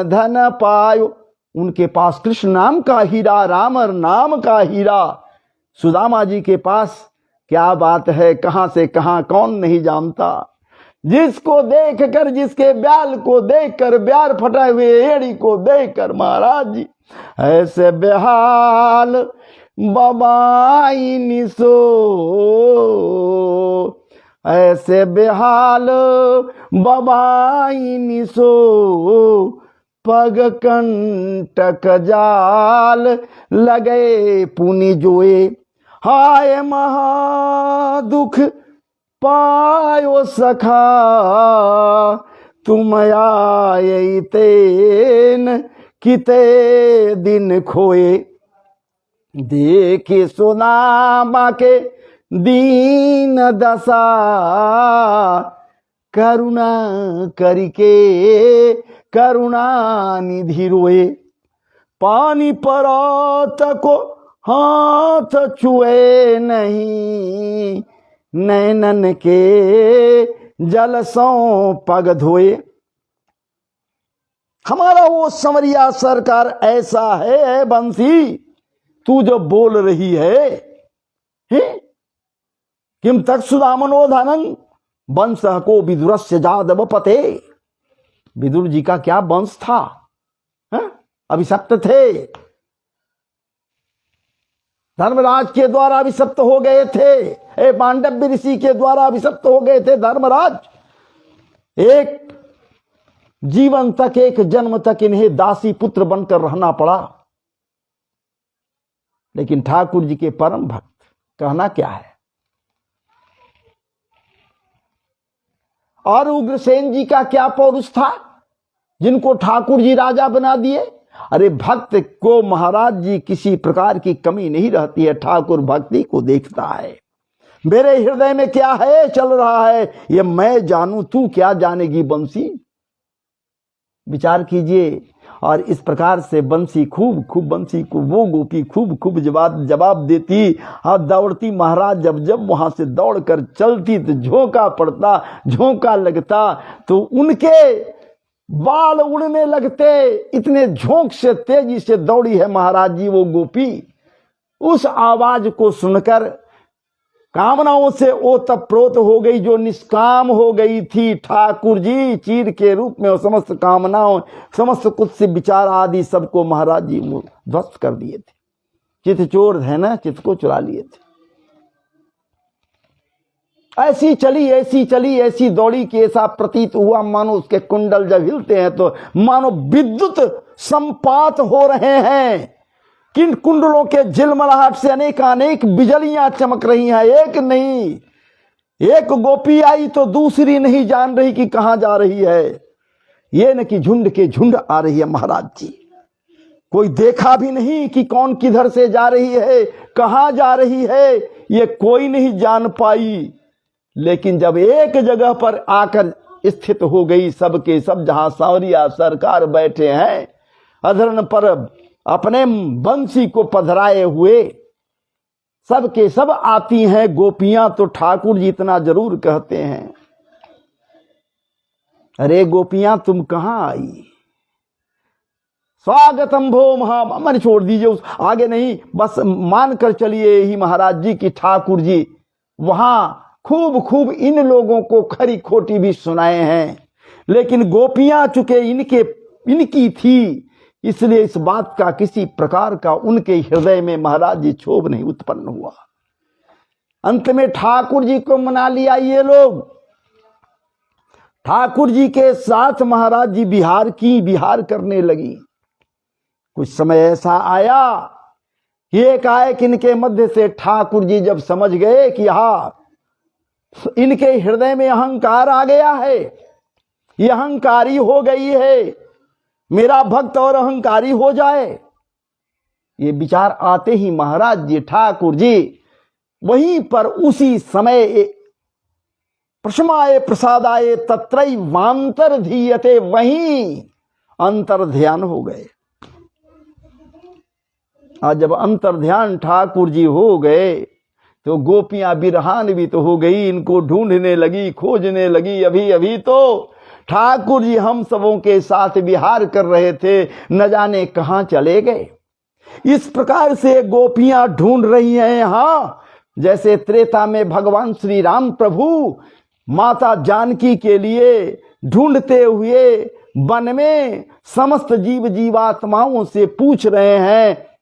धन पायो। उनके पास कृष्ण नाम का हीरा, राम नाम का हीरा। सुदामा जी के पास क्या बात है, कहां से कहां कौन नहीं जानता। जिसको देखकर, जिसके ब्याल को देखकर, ब्यार फटाए हुए एड़ी को देखकर महाराज जी ऐसे बेहाल बबाई निसो, ऐसे बेहाल बबाई निसो, पग कंटक जाल लगे पुनि जोए। हाय महा दुख पायो सखा, तुम आए तेन किते दिन खोए। देखे सुदामा के दीन दशा, करुणा करके करुणा निधि रोए। पानी परात को हाथ छुए नहीं, नैनन के जल सौ पग धोए। हमारा वो संवरिया सरकार ऐसा है बंसी, तू जो बोल रही है, किम तक सुदामनोधनं वंश को विदुरस्य जादव पते। विदुर जी का क्या वंश था, अभिशप्त थे, धर्मराज के द्वारा अभिशप्त हो गए थे, पांडव ऋषि के द्वारा अभिशप्त हो गए थे धर्मराज। एक जीवन तक, एक जन्म तक इन्हें दासी पुत्र बनकर रहना पड़ा। लेकिन ठाकुर जी के परम भक्त, कहना क्या है। और उग्रसेन जी का क्या पौरुष था, जिनको ठाकुर जी राजा बना दिए। अरे भक्त को महाराज जी किसी प्रकार की कमी नहीं रहती है, ठाकुर भक्ति को देखता है। मेरे हृदय में क्या है चल रहा है ये मैं जानूं, तू क्या जानेगी बंसी। विचार कीजिए। और इस प्रकार से बंसी खूब बंसी को वो गोपी खूब जवाब देती। और दौड़ती महाराज जब वहां से दौड़कर चलती तो झोंका पड़ता, झोंका लगता तो उनके बाल उड़ने लगते। इतने झोंक से तेजी से दौड़ी है महाराज जी वो गोपी। उस आवाज को सुनकर कामनाओं से ओतप्रोत हो गई, जो निष्काम हो गई थी। ठाकुर जी चीर के रूप में समस्त कामनाओं, समस्त कुछ से विचार आदि सबको महाराज जी ध्वस्त कर दिए थे। चित चोर है ना, चित को चुरा लिए थे। ऐसी चली ऐसी दौड़ी कि ऐसा प्रतीत हुआ मानो उसके कुंडल जब हिलते हैं तो मानो विद्युत संपात हो रहे हैं। किन कुंडलों के झिलमिलाहट से अनेक बिजलियां चमक रही हैं। एक नहीं, एक गोपी आई तो दूसरी नहीं जान रही कि कहां जा रही है। ये न कि झुंड के झुंड आ रही है महाराज जी। कोई देखा भी नहीं कि कौन किधर से जा रही है, कहां जा रही है, ये कोई नहीं जान पाई। लेकिन जब एक जगह पर आकर स्थित हो गई, सबके सब जहां सांवरिया सरकार बैठे हैं अधरण पर अपने बंसी को पधराए हुए, सबके सब आती हैं गोपियां। तो ठाकुर जी इतना जरूर कहते हैं, अरे गोपियां तुम कहां आई, स्वागतम भो मन छोड़ दीजिए, उस आगे नहीं, बस मान कर चलिए ही महाराज जी की ठाकुर जी वहां खूब इन लोगों को खरी खोटी भी सुनाए हैं। लेकिन गोपियां चूंकि इनकी थी, इसलिए इस बात का किसी प्रकार का उनके हृदय में महाराज जी क्षोभ नहीं उत्पन्न हुआ। अंत में ठाकुर जी को मना लिया ये लोग। ठाकुर जी के साथ महाराज जी विहार करने लगी। कुछ समय ऐसा आया कि एकाएक इनके मध्य से ठाकुर जी जब समझ गए कि इनके हृदय में अहंकार आ गया है, ये अहंकारी हो गई है, मेरा भक्त और अहंकारी हो जाए, ये विचार आते ही महाराज जी ठाकुर जी वहीं पर उसी समय प्रशमाए प्रसादाए तत्रैवांतर धीयते, वहीं अंतर ध्यान हो गए। आज जब अंतर ध्यान ठाकुर जी हो गए तो गोपियां बिरहान्वित तो हो गई, इनको ढूंढने लगी, खोजने लगी। अभी तो ठाकुर जी हम सबों के साथ विहार कर रहे थे, न जाने कहां चले गए। इस प्रकार से गोपियां ढूंढ रही हैं। जैसे त्रेता में भगवान श्री राम प्रभु माता जानकी के लिए ढूंढते हुए वन में समस्त जीव जीवात्माओं से पूछ रहे हैं,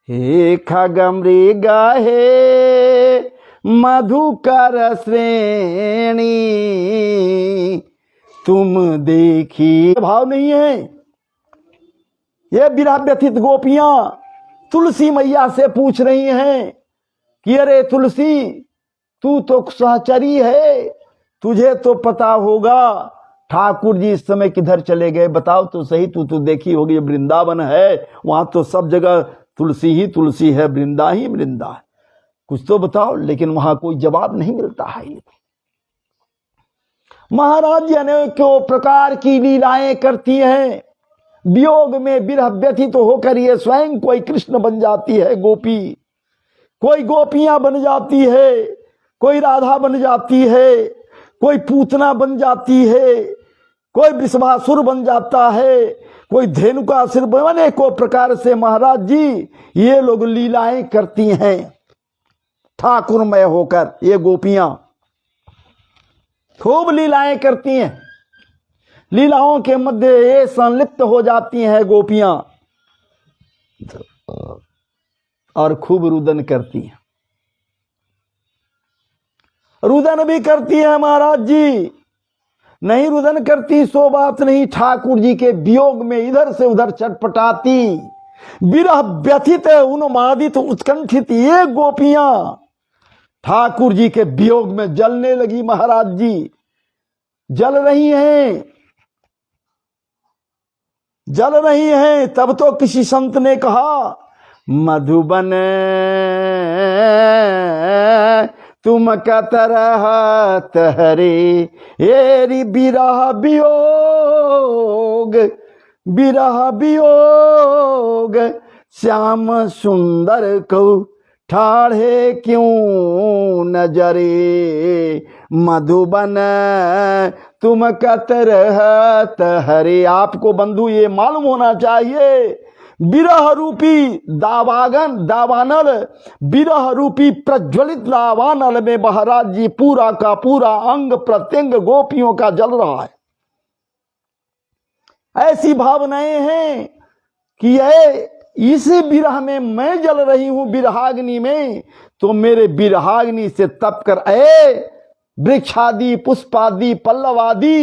हे खगमृग हे मधुकर श्रेणी तुम देखी। भाव नहीं है। ये विरह व्यथित गोपियां तुलसी मैया से पूछ रही हैं कि अरे तुलसी, तू तो सहचरी है, तुझे तो पता होगा ठाकुर जी इस समय किधर चले गए, बताओ तो सही। तू तो देखी होगी वृंदावन है, वहां तो सब जगह तुलसी ही तुलसी है, वृंदा ही वृंदा है, कुछ तो बताओ। लेकिन वहां कोई जवाब नहीं मिलता है। महाराज जी अनेकों प्रकार की लीलाएं करती हैं। वियोग में विरह व्यथित होकर ये स्वयं कोई कृष्ण बन जाती है गोपी, कोई गोपियां बन जाती है, कोई राधा बन जाती है, कोई पूतना बन जाती है, कोई वृषभासुर बन जाता है, कोई धेनु का सिर बने, को प्रकार से महाराज जी ये लोग लीलाएं करती हैं ठाकुरमय होकर। ये गोपियां खूब लीलाएं करती हैं, लीलाओं के मध्य ये संलिप्त हो जाती हैं गोपियां और खूब रुदन करती हैं। रुदन भी करती है महाराज जी, नहीं रुदन करती सो बात नहीं, ठाकुर जी के वियोग में इधर से उधर चटपटाती, विरह व्यथित उन्मादित उत्कंठित ये गोपियां ठाकुर जी के वियोग में जलने लगी महाराज जी, जल रही हैं, जल रही हैं। तब तो किसी संत ने कहा, मधुबन तुम कतरहत हरे एरी बिरह वियोग, बिरह वियोग श्याम सुंदर को ठाढ़े क्यों नजरे, मधुबन तुम कतरहत हरे। आपको बंधु ये मालूम होना चाहिए, विरह रूपी दावानल, विरह रूपी प्रज्वलित दावानल में महाराज जी पूरा का पूरा अंग प्रत्यंग गोपियों का जल रहा है। ऐसी भावनाएं हैं कि ये इस विरह में मैं जल रही हूं विरहाग्नि में, तो मेरे विरहाग्नि से तप कर वृक्षादि पुष्पादि पल्लवादि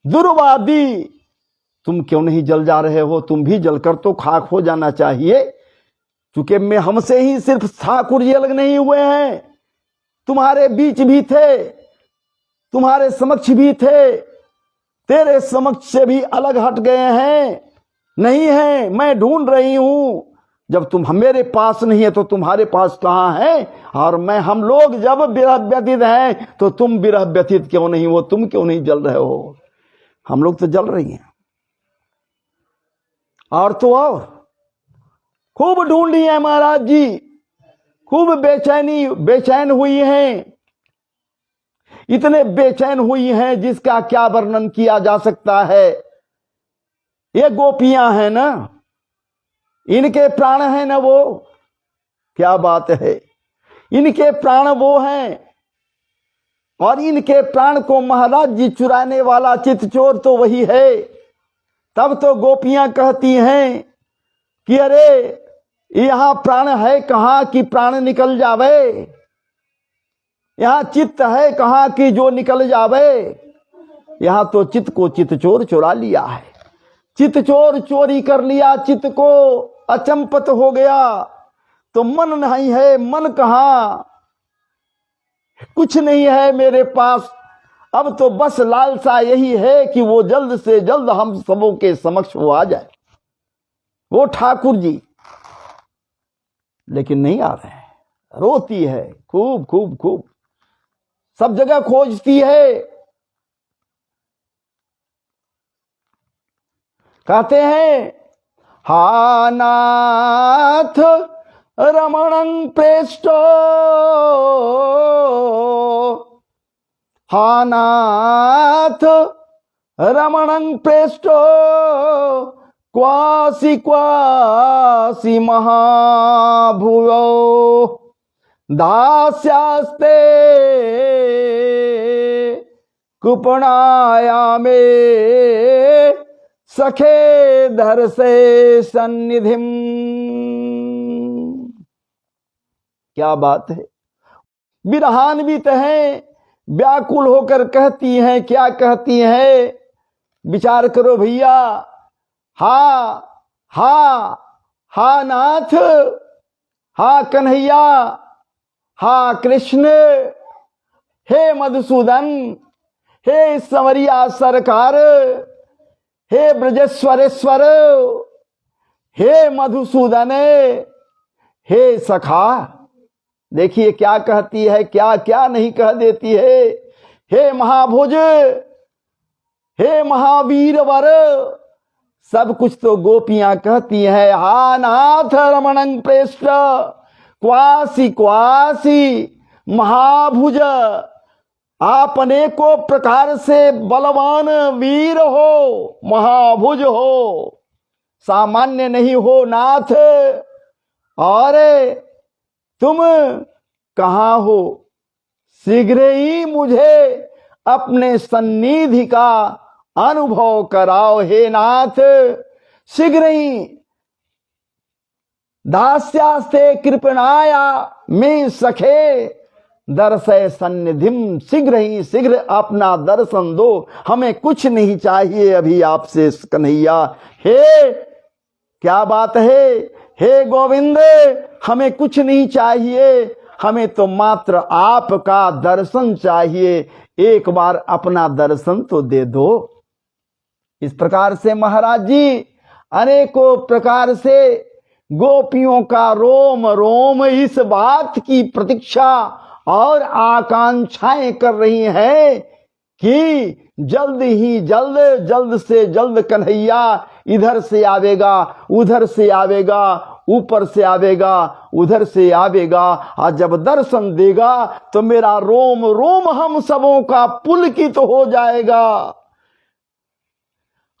दुर्वादि तुम क्यों नहीं जल जा रहे हो, तुम भी जलकर तो खाक हो जाना चाहिए। क्योंकि मैं हमसे ही सिर्फ ठाकुर जी अलग नहीं हुए हैं, तुम्हारे बीच भी थे, तुम्हारे समक्ष भी थे, तेरे समक्ष से भी अलग हट गए हैं, नहीं है, मैं ढूंढ रही हूं। जब तुम मेरे पास नहीं है तो तुम्हारे पास कहां है? और मैं हम लोग जब विरह व्यतीत हैं तो तुम विरह व्यतीत क्यों नहीं हो, तुम क्यों नहीं जल रहे हो? हम लोग तो जल रही हैं। और तो और खूब ढूंढी है महाराज जी, खूब बेचैन हुई हैं, इतने बेचैन हुई हैं जिसका क्या वर्णन किया जा सकता है। ये गोपियां हैं ना, इनके प्राण हैं ना वो, क्या बात है, इनके प्राण वो हैं। और इनके प्राण को महाराज जी चुराने वाला चितचोर तो वही है। तब तो गोपियां कहती हैं कि अरे यहां प्राण है कहां कि प्राण निकल जावे, यहां चित्त है कहां कि जो निकल जावे। यहां तो चित्त को चितचोर चुरा लिया है, चितचोर चोरी कर लिया, चित्त को अचंपत हो गया। तो मन नहीं है, मन कहां, कुछ नहीं है मेरे पास। अब तो बस लालसा यही है कि वो जल्द से जल्द हम सबों के समक्ष वो आ जाए, वो ठाकुर जी। लेकिन नहीं आ रहे हैं, रोती है खूब खूब खूब, सब जगह खोजती है। कहते हैं, हा नाथ रमणं प्रेष्टो, हा नाथ रमणं प्रेष्टो, क्वासी क्वासी महाभुवो, दास्यास्ते कुपणायामे, सखे धर से सन्निधिम। क्या बात है, विरहान्वित हैं, व्याकुल होकर कहती हैं, क्या कहती हैं, विचार करो भैया। हा हा हा नाथ, हा कन्हैया, हा कृष्ण, हे मधुसूदन, हे संवरिया सरकार, हे ब्रजेश्वरेश्वर, हे मधुसूदन, हे सखा। देखिए क्या कहती है, क्या क्या नहीं कह देती है। हे महाभुज, हे महावीर वर, सब कुछ तो गोपियां कहती है। हा नाथ रमणं प्रेष्ट, क्वासी क्वासी महाभुज, आप अनेकों प्रकार से बलवान वीर हो, महाभुज हो, सामान्य नहीं हो नाथ। और तुम कहाँ हो? शीघ्र ही मुझे अपने सन्निधि का अनुभव कराओ हे नाथ। शीघ्र ही दास्यास्ते कृपणाया में सखे दर्शय सन्निधिम। शीघ्र ही शीघ्र अपना दर्शन दो, हमें कुछ नहीं चाहिए अभी आपसे कन्हैया। हे क्या बात है, हे गोविंद, हमें कुछ नहीं चाहिए, हमें तो मात्र आपका दर्शन चाहिए। एक बार अपना दर्शन तो दे दो। इस प्रकार से महाराज जी अनेकों प्रकार से गोपियों का रोम रोम इस बात की प्रतीक्षा और आकांक्षाएं कर रही हैं कि जल्द ही जल्द, जल्द से जल्द कन्हैया इधर से आवेगा, उधर से आवेगा, ऊपर से आवेगा, उधर से आवेगा, और जब दर्शन देगा तो मेरा रोम रोम हम सबों का पुलकित हो जाएगा।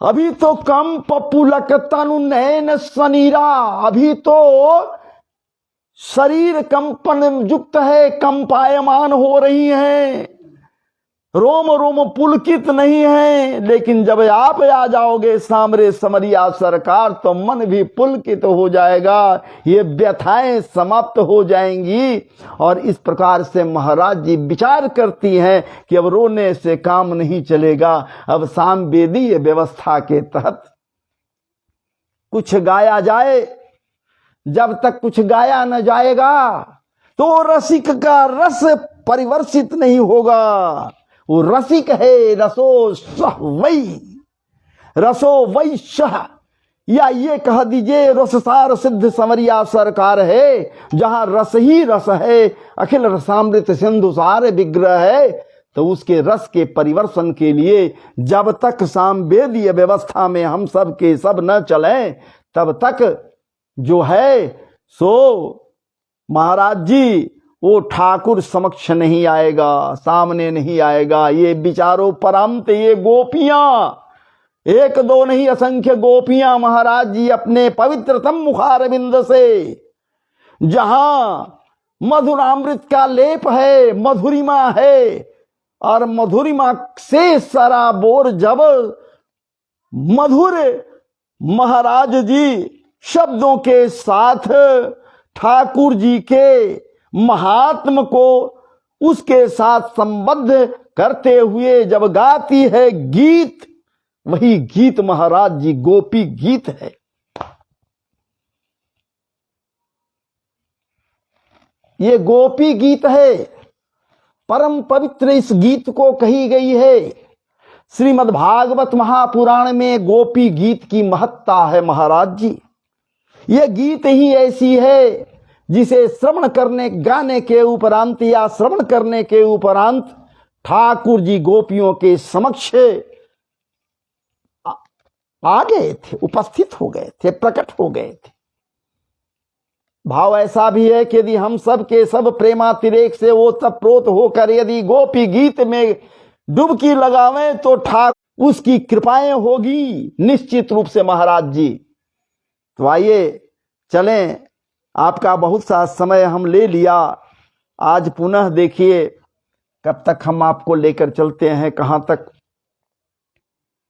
अभी तो कम पपुलक तनु नयन सनीरा, अभी तो शरीर कंपन युक्त है, कंपायमान हो रही हैं, रोम रोम पुलकित नहीं है। लेकिन जब आप आ जाओगे सामरे समरिया सरकार तो मन भी पुलकित हो जाएगा, ये व्यथाएं समाप्त हो जाएंगी। और इस प्रकार से महाराज जी विचार करती हैं कि अब रोने से काम नहीं चलेगा, अब सामवेदीय व्यवस्था के तहत कुछ गाया जाए। जब तक कुछ गाया न जाएगा तो रसिक का रस परिवर्षित नहीं होगा। वो रसिक है, रसो सह वै, रसो वै सह, या ये कह दीजिए रससार सिद्ध संवरिया सरकार है, जहां रस ही रस है, अखिल रसामृत सिंधुसार विग्रह है। तो उसके रस के परिवर्तन के लिए जब तक सामवेदीय व्यवस्था में हम सब के सब न चलें तब तक जो है सो महाराज जी वो ठाकुर समक्ष नहीं आएगा, सामने नहीं आएगा। ये विचारों परांत ये गोपियां, एक दो नहीं असंख्य गोपियां महाराज जी अपने पवित्रतम मुखारविंद से, जहां मधुरामृत का लेप है, मधुरिमा है, और मधुरिमा से सराबोर जब मधुर महाराज जी शब्दों के साथ ठाकुर जी के महात्म को उसके साथ संबद्ध करते हुए जब गाती है गीत, वही गीत महाराज जी गोपी गीत है। ये गोपी गीत है, परम पवित्र इस गीत को कही गई है। श्रीमद् भागवत महापुराण में गोपी गीत की महत्ता है महाराज जी। ये गीत ही ऐसी है जिसे श्रवण करने गाने के उपरांत या श्रवण करने के उपरांत ठाकुर जी गोपियों के समक्ष आ गए थे, उपस्थित हो गए थे, प्रकट हो गए थे। भाव ऐसा भी है कि यदि हम सब के सब प्रेमातिरेक से ओतप्रोत होकर यदि गोपी गीत में डुबकी लगावें तो ठाकुर उसकी कृपाएं होगी निश्चित रूप से महाराज जी। तो आइए चलें, आपका बहुत सा समय हम ले लिया, आज पुनः देखिए कब तक हम आपको लेकर चलते हैं, कहां तक।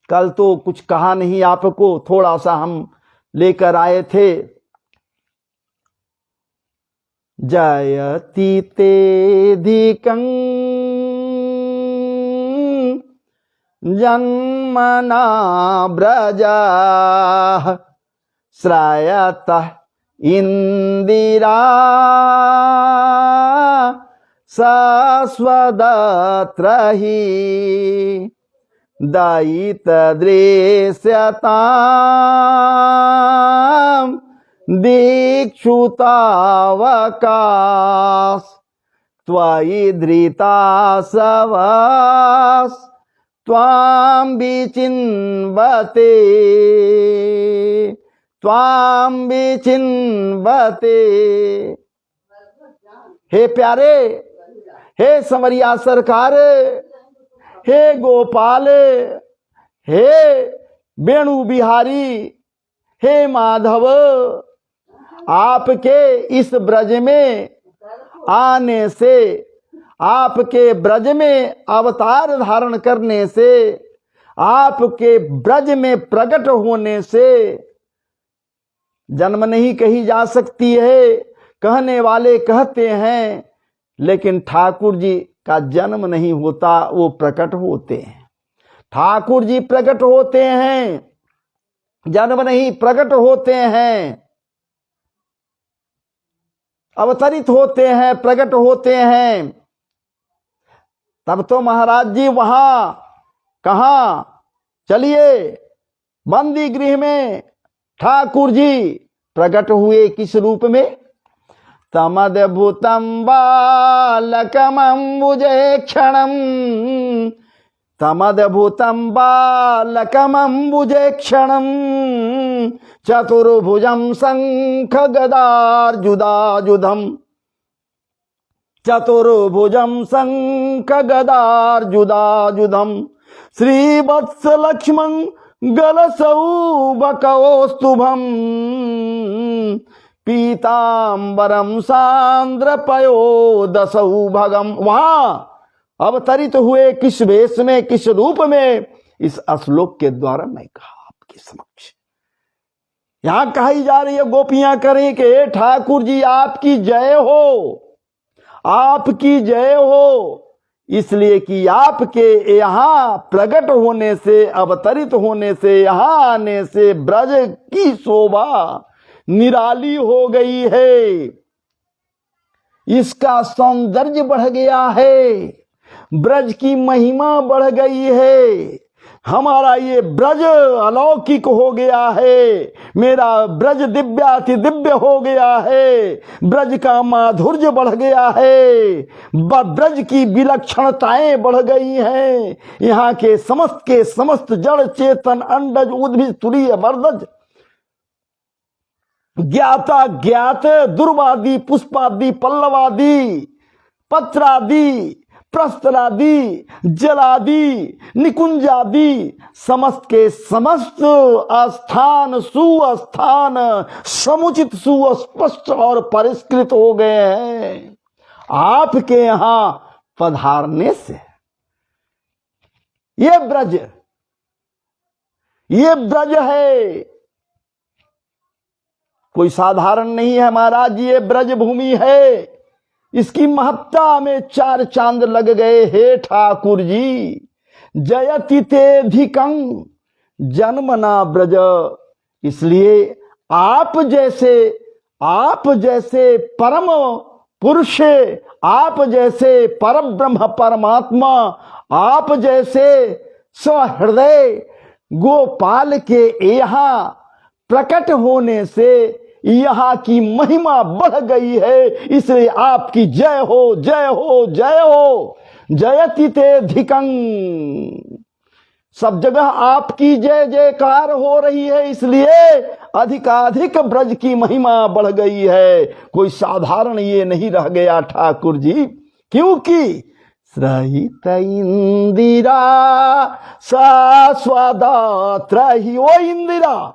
कल तो कुछ कहा नहीं आपको, थोड़ा सा हम लेकर आए थे। जयति तेधिकं जन्मना ब्रजा श्रायतः इंदिरा सस्वदत्रहि दयितदृश्यतां दीक्षुतावकाश त्वयि धृतासवास त्वां विचिन्वते त्वां विचिन्वते। हे प्यारे, हे संवरिया सरकार, हे गोपाल, हे वेणु बिहारी, हे माधव, आपके इस ब्रज में आने से, आपके ब्रज में अवतार धारण करने से, आपके ब्रज में प्रकट होने से जन्म नहीं कही जा सकती है। कहने वाले कहते हैं, लेकिन ठाकुर जी का जन्म नहीं होता, वो प्रकट होते हैं। ठाकुर जी प्रकट होते हैं, जन्म नहीं, प्रकट होते हैं, अवतरित होते हैं, प्रकट होते हैं। तब तो महाराज जी वहां कहां, चलिए बंदी गृह में ठाकुर जी प्रकट हुए किस रूप में? तमद्भुतं बालकमंबुजे क्षणम, तमद्भुतं बालकमंबुजे क्षणम, चतुर्भुजं शंख गदार्जुदायुधम्, चतुर्भुजं शंख गदार्जुदायुधम्, श्रीवत्स लक्ष्मण गलसौभकौस्तुभम्, पीतांबरम सांद्रपयोदसौभगम। वहां अवतरित हुए किस वेश में, किस रूप में, इस श्लोक के द्वारा मैं कहा आपके समक्ष। यहां कही जा रही है, गोपियां करें कि ठाकुर जी आपकी जय हो, आपकी जय हो, इसलिए कि आपके यहां प्रकट होने से, अवतरित होने से, यहां आने से ब्रज की शोभा निराली हो गई है, इसका सौंदर्य बढ़ गया है, ब्रज की महिमा बढ़ गई है, हमारा ये ब्रज अलौकिक हो गया है, मेरा ब्रज दिव्याति दिव्य हो गया है, ब्रज का माधुर्य बढ़ गया है, ब्रज की विलक्षणताएं बढ़ गई हैं। यहाँ के समस्त जड़ चेतन अंडज उद्भिज तुरीय वर्धज ज्ञाता ज्ञात दुर्वादि पुष्पादि पल्लवादि पत्रादि प्रस्तरादि जलादि निकुंजादि समस्त के समस्त स्थान सुस्थान समुचित सुस्पष्ट और परिष्कृत हो गए हैं आपके यहां पधारने से। ये ब्रज है, कोई साधारण नहीं है महाराज, ये ब्रज भूमि है, इसकी महत्ता में 4 चांद लग गए। हे ठाकुर जी, जयति तेधिकं जन्मना ब्रज, इसलिए आप जैसे परम पुरुष, आप जैसे परब्रह्म परमात्मा, आप जैसे सहृदय गोपाल के यहाँ प्रकट होने से यहाँ की महिमा बढ़ गई है, इसलिए आपकी जय हो, जय हो, जय हो। जयति तेधिकं, सब जगह आपकी जय जयकार हो रही है, इसलिए अधिकाधिक ब्रज की महिमा बढ़ गई है। कोई साधारण ये नहीं रह गया ठाकुर जी, क्योंकि सहित इंदिरा सास्वादात्रहि, ओ इंदिरा,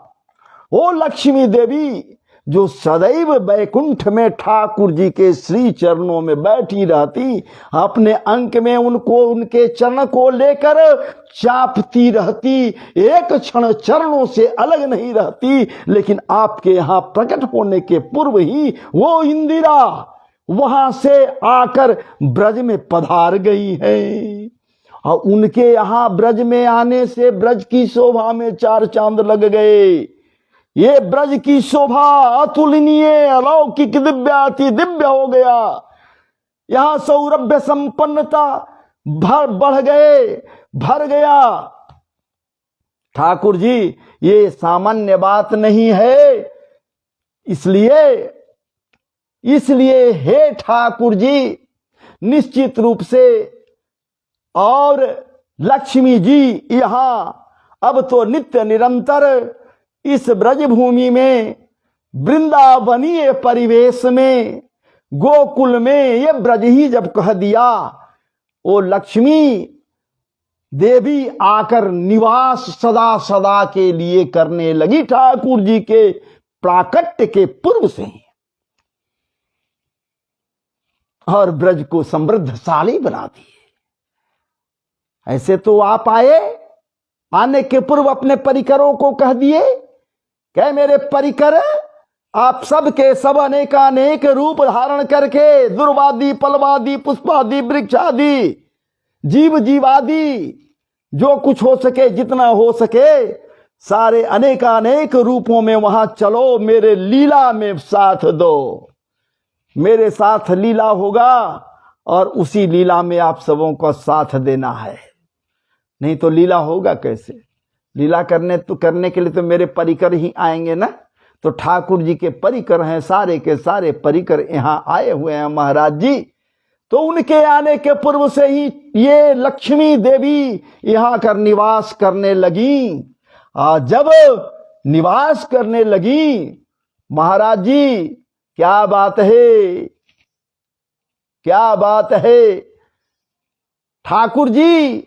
ओ लक्ष्मी देवी, जो सदैव बैकुंठ में ठाकुर जी के श्री चरणों में बैठी रहती, अपने अंक में उनको, उनके चरण को लेकर चापती रहती, एक क्षण चरणों से अलग नहीं रहती, लेकिन आपके यहाँ प्रकट होने के पूर्व ही वो इंदिरा वहां से आकर ब्रज में पधार गई है। और उनके यहाँ ब्रज में आने से ब्रज की शोभा में 4 चांद लग गए। ये ब्रज की शोभा अतुलनीय अलौकिक दिव्याति दिव्य हो गया। यहां सौरभ्य संपन्नता भर गया। ठाकुर जी, ये सामान्य बात नहीं है, इसलिए हे ठाकुर जी, निश्चित रूप से, और लक्ष्मी जी यहां अब तो नित्य निरंतर इस ब्रज भूमि में वृंदावनीय परिवेश में गोकुल में ये ब्रज ही जब कह दिया, वो लक्ष्मी देवी आकर निवास सदा सदा के लिए करने लगी ठाकुर जी के प्राकट्य के पूर्व से ही, और ब्रज को समृद्धशाली बना दिए। ऐसे तो आप आने के पूर्व अपने परिकरों को कह दिए, कह मेरे परिकर आप सब के सब अनेकानेक रूप धारण करके दुर्वादि पलवादि पुष्पादि वृक्षादि जीव जीवादि जो कुछ हो सके, जितना हो सके, सारे अनेकानेक रूपों में वहां चलो, मेरे लीला में साथ दो, मेरे साथ लीला होगा और उसी लीला में आप सबों को साथ देना है। नहीं तो लीला होगा कैसे? लीला करने के लिए तो मेरे परिकर ही आएंगे ना। तो ठाकुर जी के परिकर हैं, सारे के सारे परिकर यहां आए हुए हैं महाराज जी। तो उनके आने के पूर्व से ही ये लक्ष्मी देवी यहां कर निवास करने लगी। जब निवास करने लगी महाराज जी, क्या बात है, क्या बात है ठाकुर जी।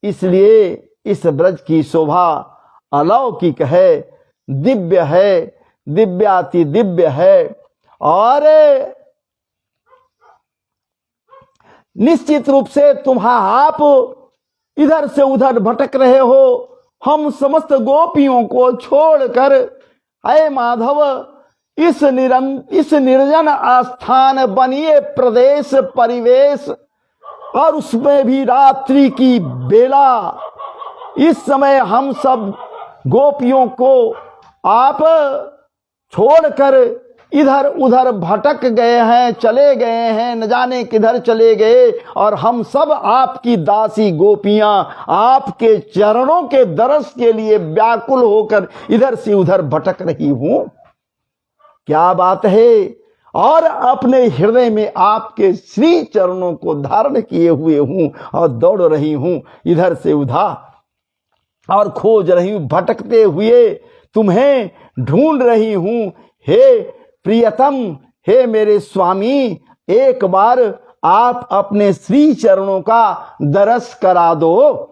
इसलिए इस ब्रज की शोभा अलौकिक है, दिव्य है, दिव्याति दिव्य है। और निश्चित रूप से आप इधर से उधर भटक रहे हो, हम समस्त गोपियों को छोड़कर, अय माधव, इस निर्जन आस्थान बनिए प्रदेश परिवेश, और उसमें भी रात्रि की बेला, इस समय हम सब गोपियों को आप छोड़कर इधर उधर भटक गए हैं, चले गए हैं, न जाने किधर चले गए, और हम सब आपकी दासी गोपियां आपके चरणों के दरस के लिए व्याकुल होकर इधर से उधर भटक रही हूं। क्या बात है। और अपने हृदय में आपके श्री चरणों को धारण किए हुए हूं और दौड़ रही हूं इधर से उधर, और खोज रही हूं, भटकते हुए तुम्हें ढूंढ रही हूं। हे प्रियतम, हे मेरे स्वामी, एक बार आप अपने श्री चरणों का दरस करा दो,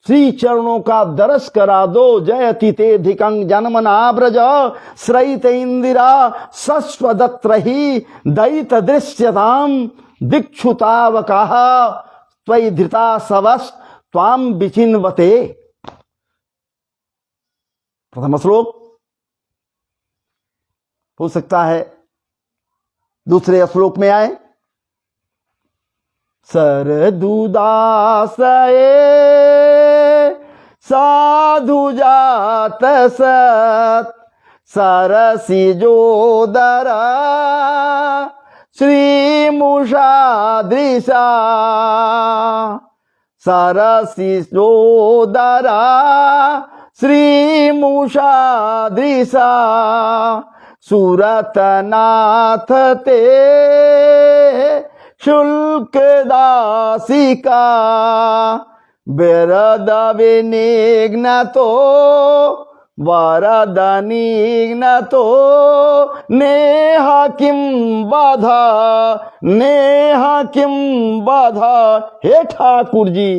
श्री चरणों का दरस करा दो। जयति ते धिकं जन्मना ब्रज श्रयित इंदिरा सस्वदत्रहि दयित दृश्यताम दीक्षुतावकाः त्वयि धृता सवस् त्वाम विचिन्वते। प्रथम श्लोक हो सकता है दूसरे श्लोक में आए। सरदुदासये साधु जात सत सरसी जोदरा श्री मुषादृशा, सरसी जोदरा श्री मुषादृशा, सुरतनाथ ते शुल्क दासिका, बिरद विनिघ्नतो वरद निघ्नतो, नेह किं बाधा, नेह किं बाधा। हे ठाकुर जी,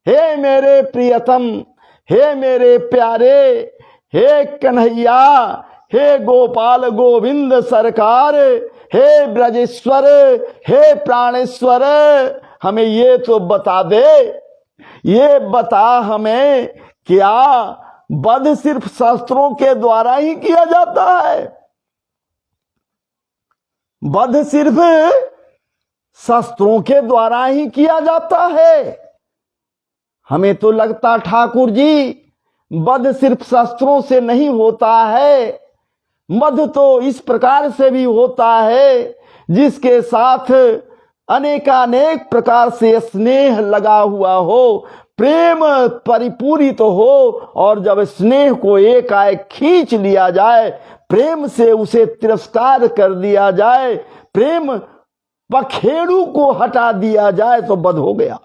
हे मेरे प्रियतम, हे मेरे प्यारे, हे कन्हैया, हे गोपाल गोविंद सरकार, हे ब्रजेश्वर, हे प्राणेश्वर, हमें ये तो बता दे, ये बता हमें, क्या वध सिर्फ शस्त्रों के द्वारा ही किया जाता है? वध सिर्फ शस्त्रों के द्वारा ही किया जाता है? हमें तो लगता ठाकुर जी वध सिर्फ शस्त्रों से नहीं होता है, वध तो इस प्रकार से भी होता है जिसके साथ अनेकानेक प्रकार से स्नेह लगा हुआ हो, प्रेम परिपूरित तो हो, और जब स्नेह को एकाएक खींच लिया जाए, प्रेम से उसे तिरस्कार कर दिया जाए, प्रेम पखेड़ू को हटा दिया जाए तो वध हो गया।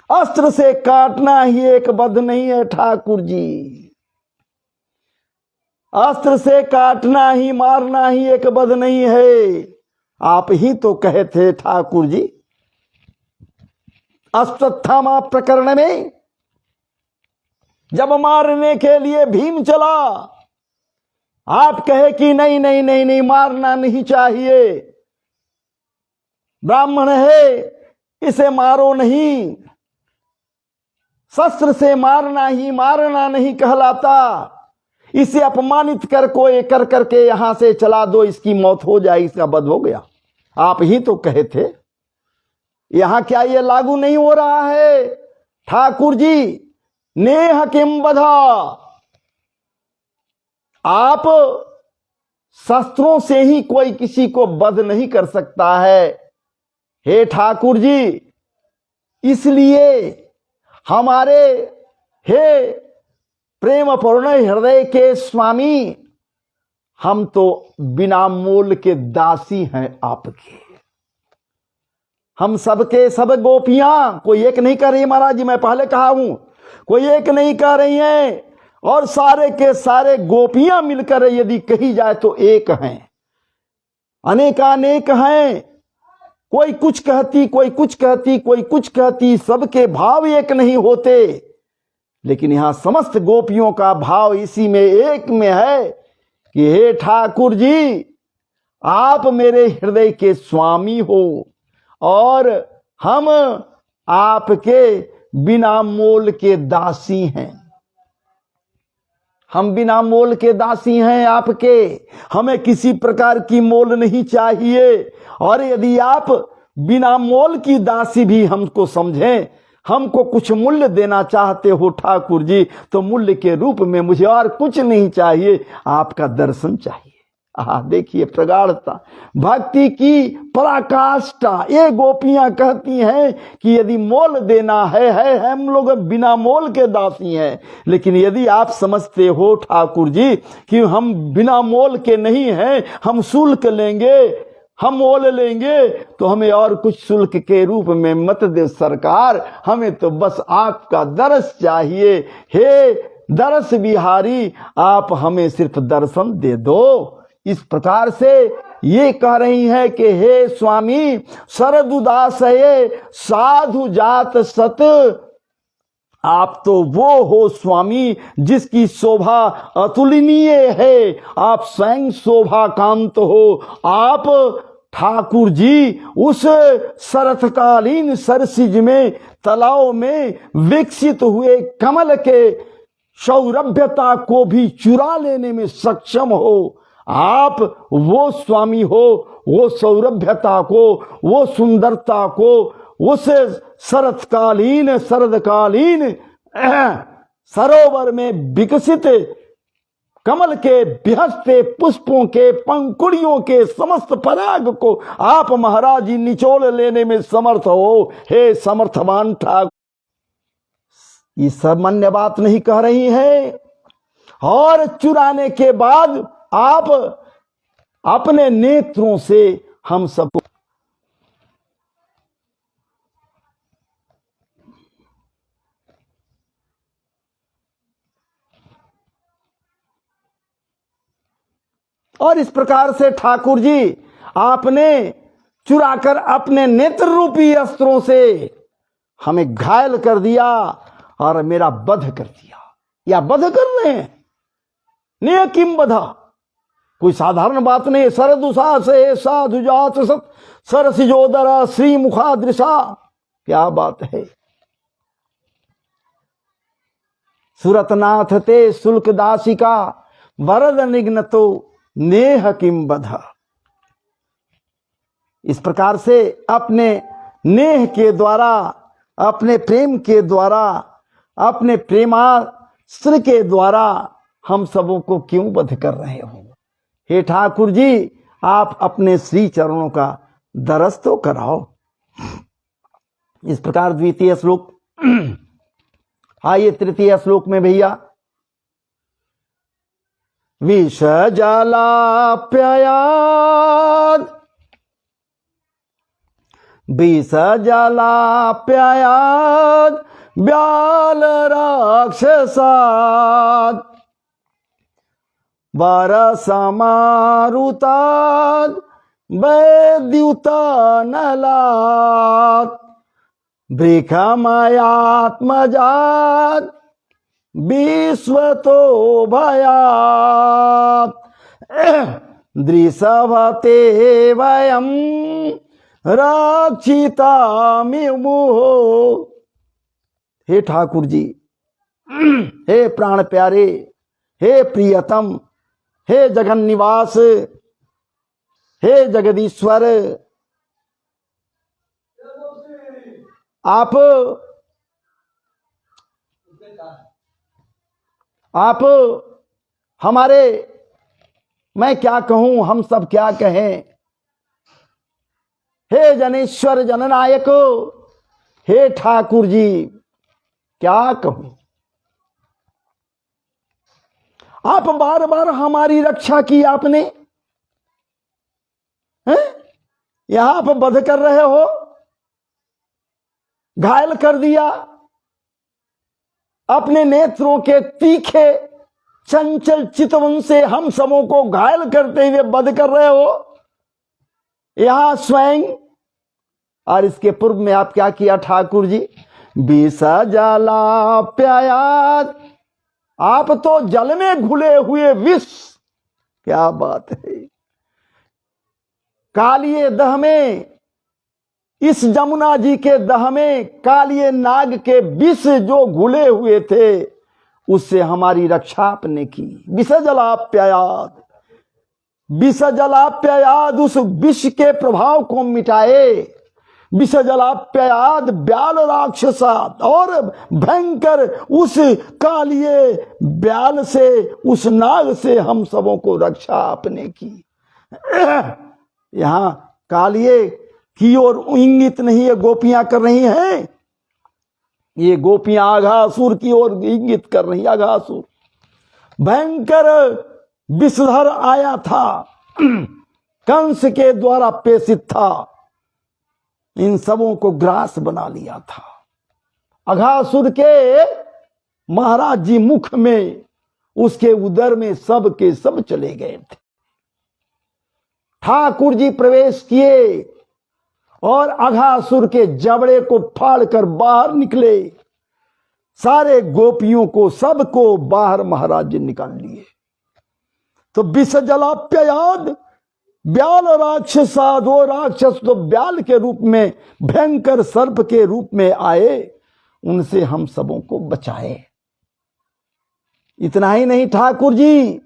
अस्त्र से काटना ही एक वध नहीं है ठाकुर जी। अस्त्र से काटना ही मारना ही एक वध नहीं है। आप ही तो कहे थे ठाकुर जी अश्वत्थामा प्रकरण में, जब मारने के लिए भीम चला, आप कहे कि नहीं नहीं नहीं नहीं, मारना नहीं चाहिए, ब्राह्मण है इसे मारो नहीं, शस्त्र से मारना ही मारना नहीं कहलाता, इसे अपमानित कर करके यहां से चला दो, इसकी मौत हो जाए, इसका वध हो गया। आप ही तो कहे थे। यहां क्या यह लागू नहीं हो रहा है ठाकुर जी? नेह किम वधा, आप शस्त्रों से ही कोई किसी को वध नहीं कर सकता है हे ठाकुर जी। इसलिए हमारे हे प्रेम पूर्ण हृदय के स्वामी, हम तो बिना मोल के दासी हैं आपके। हम सबके सब गोपियां, कोई एक नहीं कर रही महाराज जी, मैं पहले कहा हूं, कोई एक नहीं कर रही हैं, और सारे के सारे गोपियां मिलकर यदि कही जाए तो एक हैं, अनेकानेक हैं। कोई कुछ कहती, कोई कुछ कहती, कोई कुछ कहती, सबके भाव एक नहीं होते, लेकिन यहां समस्त गोपियों का भाव इसी में एक में है कि हे ठाकुर जी, आप मेरे हृदय के स्वामी हो और हम आपके बिना मोल के दासी हैं। हम बिना मोल के दासी हैं आपके, हमें किसी प्रकार की मोल नहीं चाहिए। और यदि आप बिना मोल की दासी भी हमको समझें, हमको कुछ मूल्य देना चाहते हो ठाकुर जी, तो मूल्य के रूप में मुझे और कुछ नहीं चाहिए, आपका दर्शन चाहिए। देखिए प्रगाढ़ता, भक्ति की पराकाष्ठा। ये गोपियां कहती हैं कि यदि मोल देना है हम लोग बिना मोल के दासी हैं। लेकिन यदि आप समझते हो ठाकुर जी कि हम बिना मोल के नहीं हैं, हम शुल्क लेंगे, हम मोल लेंगे, तो हमें और कुछ शुल्क के रूप में मत दे सरकार, हमें तो बस आपका दर्श चाहिए। हे दर्श बिहारी, आप हमें सिर्फ दर्शन दे दो। इस प्रकार से ये कह रही है कि हे स्वामी, शरद उदास है साधु जात सत, आप तो वो हो स्वामी जिसकी शोभा अतुलनीय है, आप स्वयं शोभा कांत हो। आप ठाकुर जी उस शरतकालीन सरसिज में, तालाब में विकसित हुए कमल के सौरभ्यता को भी चुरा लेने में सक्षम हो। आप वो स्वामी हो, वो सौरभ्यता को, वो सुंदरता को, उस शरदकालीन सरोवर में विकसित कमल के बिहसते पुष्पों के पंखुड़ियों के समस्त पराग को आप महाराज जी निचोड़ लेने में समर्थ हो। हे समर्थवान ठाकुर, ये सामान्य बात नहीं कह रही है। और चुराने के बाद आप अपने नेत्रों से हम सबको और इस प्रकार से ठाकुर जी आपने चुराकर अपने नेत्र रूपी अस्त्रों से हमें घायल कर दिया और मेरा वध कर दिया, या वध कर रहे हैं। ने किम वधा, कोई साधारण बात नहीं। सरदुषा से साधु जात सत सरसिजोदरा श्री मुखादृशा, क्या बात है। सुरतनाथ ते शुल्क दासिका वरद निग्न तो नेह किम वधा। इस प्रकार से अपने नेह के द्वारा, अपने प्रेम के द्वारा, अपने प्रेमास्त्र के द्वारा हम सबों को क्यों वध कर रहे हो। हे ठाकुर जी, आप अपने श्री चरणों का दरस तो कराओ। इस प्रकार द्वितीय श्लोक। आइए तृतीय श्लोक में भैया, विष जलाप्ययाद, विष जलाप्ययाद व्याल राक्षसाद, बरसमारुताद वैद्युतानलात् वृखमयात्मजात विश्वतो भयात् दृशभते वयं रक्षितामिमुहो। हे ठाकुर जी, हे प्राण प्यारे, हे प्रियतम, हे जगन निवास, हे जगदीश्वर, आप हमारे, मैं क्या कहूं, हम सब क्या कहें। हे जनेश्वर जननायक, हे ठाकुर जी, क्या कहूं। आप बार बार हमारी रक्षा की आपने, यहां आप वध कर रहे हो, घायल कर दिया, अपने नेत्रों के तीखे चंचल चितवन से हम सबों को घायल करते हुए वध कर रहे हो यहां स्वयं। और इसके पूर्व में आप क्या किया ठाकुर जी, विषा जलाप्यायात, आप तो जल में घुले हुए विष, क्या बात है, कालिए दह में, इस जमुना जी के दह में कालिए नाग के विष जो घुले हुए थे उससे हमारी रक्षा आपने की। विष जलाप्यायात, विष जलाप्यायात, उस विष के प्रभाव को मिटाए। विष जलाप्यायात ब्याल राक्षसात, और भयंकर उस कालिए ब्याल से, उस नाग से हम सबों को रक्षा आपने की। यहां कालिए की ओर इंगित नहीं, ये गोपियां कर रही हैं, ये गोपियां आघासुर की ओर इंगित कर रही। आघासुर भयंकर विषधर आया था, कंस के द्वारा प्रेषित था, इन सबों को ग्रास बना लिया था। अघासुर के महाराज जी मुख में, उसके उदर में सब के सब चले गए थे। ठाकुर जी प्रवेश किए और अघासुर के जबड़े को फाड़कर बाहर निकले, सारे गोपियों को, सबको बाहर महाराज जी निकाल लिए। तो विष जलाप्यायाद ब्याल राक्षसाद, वो राक्षस तो ब्याल के रूप में, भयंकर सर्प के रूप में आए, उनसे हम सबों को बचाए। इतना ही नहीं ठाकुर जी,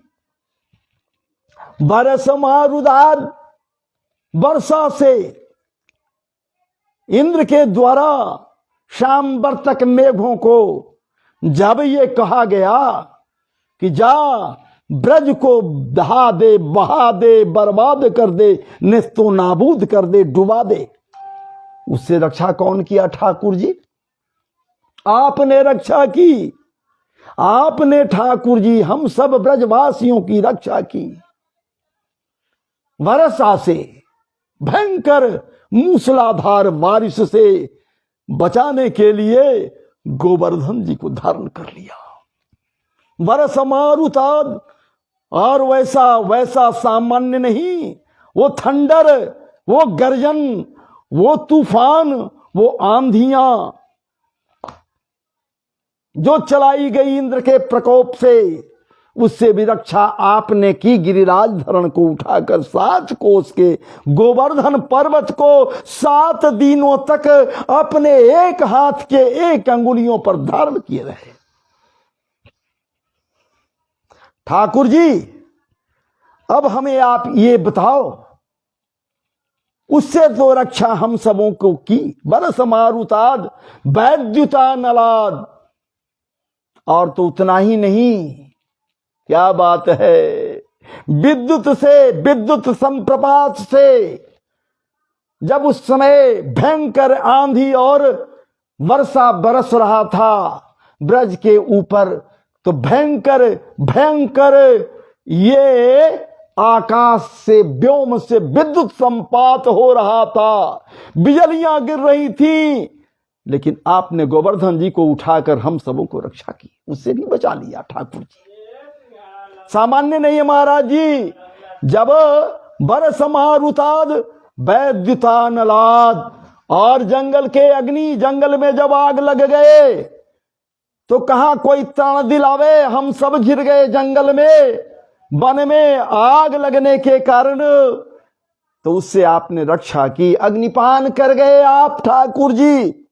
बरसमारुदाद, वर्षा से, इंद्र के द्वारा शाम वर्तक मेघों को जब ये कहा गया कि जा ब्रज को दहा दे, बहा दे, बर्बाद कर दे, नेस्तो नाबूद कर दे, डुबा दे, उससे रक्षा कौन किया ठाकुर जी? आपने रक्षा की। आपने ठाकुर जी हम सब ब्रजवासियों की रक्षा की। वर्षा से, भयंकर मूसलाधार बारिश से बचाने के लिए गोवर्धन जी को धारण कर लिया। बरसमारुताद, और वैसा सामान्य नहीं, वो थंडर, वो गर्जन, वो तूफान, वो आंधियां जो चलाई गई इंद्र के प्रकोप से, उससे भी रक्षा आपने की। गिरिराज धरण को उठाकर 7 कोस के गोवर्धन पर्वत को 7 दिनों तक अपने एक हाथ के 1 अंगुलियों पर धारण किए रहे। ठाकुर जी अब हमें आप ये बताओ, उससे तो रक्षा हम सबों को की। बरसमारुताद वैद्युतानलाद, और तो उतना ही नहीं, क्या बात है, विद्युत से, विद्युत संप्रपात से, जब उस समय भयंकर आंधी और वर्षा बरस रहा था ब्रज के ऊपर, तो भयंकर भयंकर ये आकाश से, व्योम से विद्युत संपात हो रहा था, बिजलियां गिर रही थी, लेकिन आपने गोवर्धन जी को उठाकर हम सबों को रक्षा की, उससे भी बचा लिया ठाकुर जी। सामान्य नहीं है महाराज जी। जब बरस मारुताद वैद्युता नलाद, और जंगल के अग्नि, जंगल में जब आग लग गए तो कहा कोई त्राण दिलावे, हम सब घिर गए जंगल में, वन में आग लगने के कारण। तो उससे आपने रक्षा की, अग्निपान कर गए आप ठाकुर जी।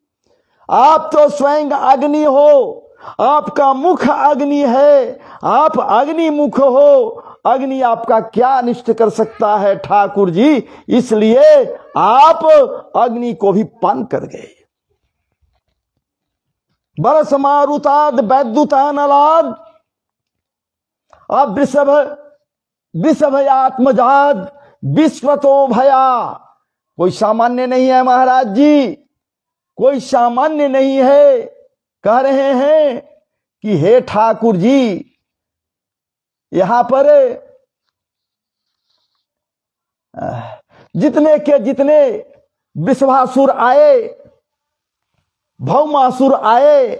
आप तो स्वयं अग्नि हो, आपका मुख अग्नि है, आप अग्नि मुख हो, अग्नि आपका क्या अनिष्ट कर सकता है ठाकुर जी। इसलिए आप अग्नि को भी पान कर गए। बरस मारुताद वैद्युता नलाद, अब वृषभ आत्मजाद विश्वतो भया। कोई सामान्य नहीं है महाराज जी, कोई सामान्य नहीं है। कह रहे हैं कि हे ठाकुर जी, यहां पर जितने के जितने विश्वासुर आए, भौमासुर आए,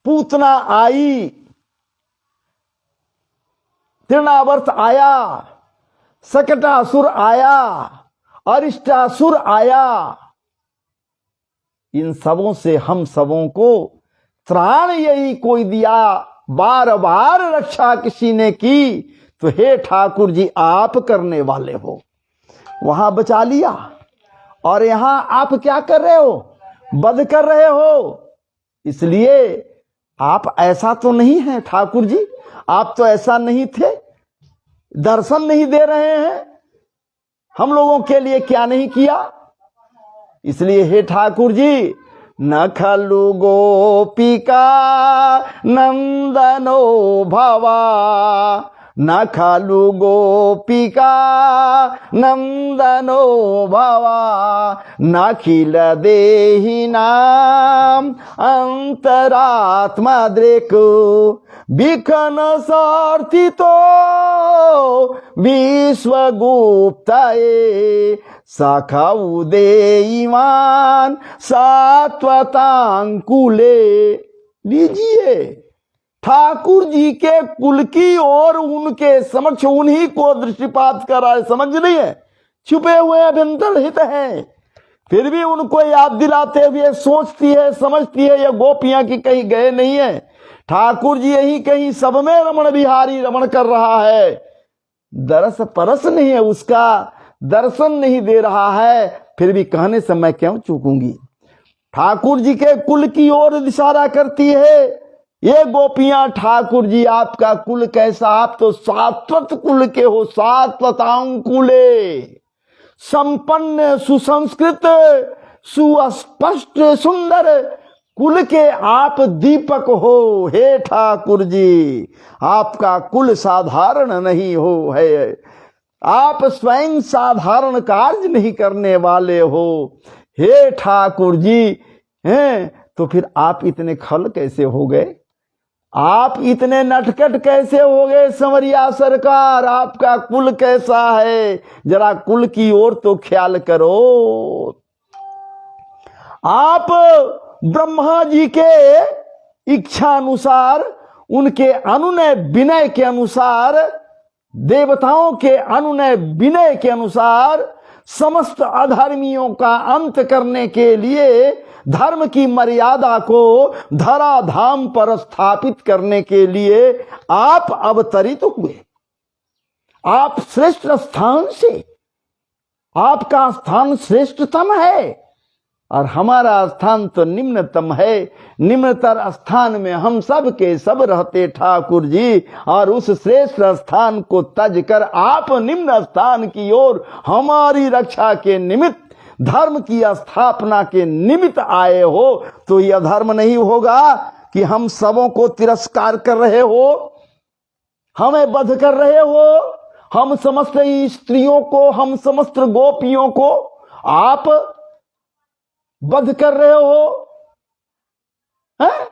पूतना आई, तृणावर्त आया, सकटासुर आया, अरिष्टासुर आया, इन सबों से हम सबों को त्राण यही कोई दिया। बार बार रक्षा किसी ने की, तो हे ठाकुर जी आप करने वाले हो। वहां बचा लिया, और यहां आप क्या कर रहे हो? वध कर रहे हो। इसलिए आप ऐसा तो नहीं है ठाकुर जी, आप तो ऐसा नहीं थे। दर्शन नहीं दे रहे हैं, हम लोगों के लिए क्या नहीं किया। इसलिए हे ठाकुर जी, न खलु गोपिका नंदनो भवा, न खलु गोपिका नंदनो भवा, नखिल देहि नाम अंतरात्मा दृक्, बिखन सार्थितो विश्वगुप्ताये, सखा उदेयमान सात्वतांकुले। लीजिए, ठाकुर जी के कुल की ओर उनके समक्ष उन्हीं को दृष्टिपात कर रहा है। समझ नहीं है, छुपे हुए अभ्यंतर हित हैं, फिर भी उनको याद दिलाते हुए सोचती है, समझती है ये गोपियां की कहीं गए नहीं है। ठाकुर जी यही कहीं सब में रमण बिहारी रमण कर रहा है। दरस परस नहीं है उसका, दर्शन नहीं दे रहा है, फिर भी कहने से मैं क्यों चूकूंगी। ठाकुर जी के कुल की ओर इशारा करती है ये गोपियां। ठाकुर जी आपका कुल कैसा? आप तो सात्वत कुल के हो, सात्वतांकुले, संपन्न, सुसंस्कृत, सुस्पष्ट, सुंदर कुल के आप दीपक हो। हे ठाकुर जी, आपका कुल साधारण नहीं हो है, आप स्वयं साधारण कार्य नहीं करने वाले हो। हे ठाकुर जी, हैं तो फिर आप इतने खल कैसे हो गए? आप इतने नटखट कैसे हो गए संवरिया सरकार? आपका कुल कैसा है? जरा कुल की ओर तो ख्याल करो। आप ब्रह्मा जी के इच्छा अनुसार, उनके अनुनय विनय के अनुसार, देवताओं के अनुनय विनय के अनुसार समस्त अधर्मियों का अंत करने के लिए, धर्म की मर्यादा को धराधाम पर स्थापित करने के लिए आप अवतरित हुए। आप श्रेष्ठ स्थान से, आपका स्थान श्रेष्ठतम है और हमारा स्थान तो निम्नतम है। निम्नतर स्थान में हम सब के सब रहते ठाकुर जी, और उस श्रेष्ठ स्थान को तज कर आप निम्न स्थान की ओर हमारी रक्षा के निमित्त, धर्म की स्थापना के निमित्त आए हो। तो यह धर्म नहीं होगा कि हम सबों को तिरस्कार कर रहे हो, हमें वध कर रहे हो, हम समस्त स्त्रियों को, हम समस्त गोपियों को आप वध कर रहे हो, हैं?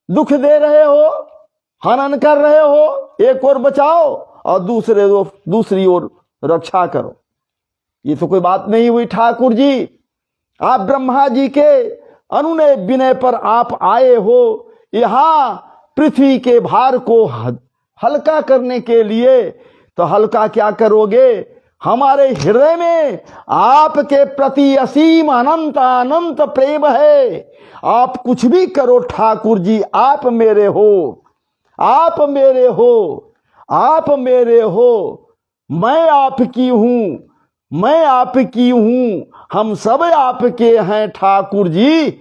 दुख दे रहे हो, हनन कर रहे हो। एक ओर बचाओ और दूसरी ओर रक्षा करो। ये तो कोई बात नहीं हुई ठाकुर जी। आप ब्रह्मा जी के अनुनय विनय पर आप आए हो। यहां पृथ्वी के भार को हल्का करने के लिए, तो हल्का क्या करोगे? हमारे हृदय में आपके प्रति असीम अनंत अनंत प्रेम है। आप कुछ भी करो ठाकुर जी, आप मेरे हो, आप मेरे हो, आप मेरे हो। मैं आपकी हूं, मैं आपकी हूं, हम सब आपके हैं ठाकुर जी।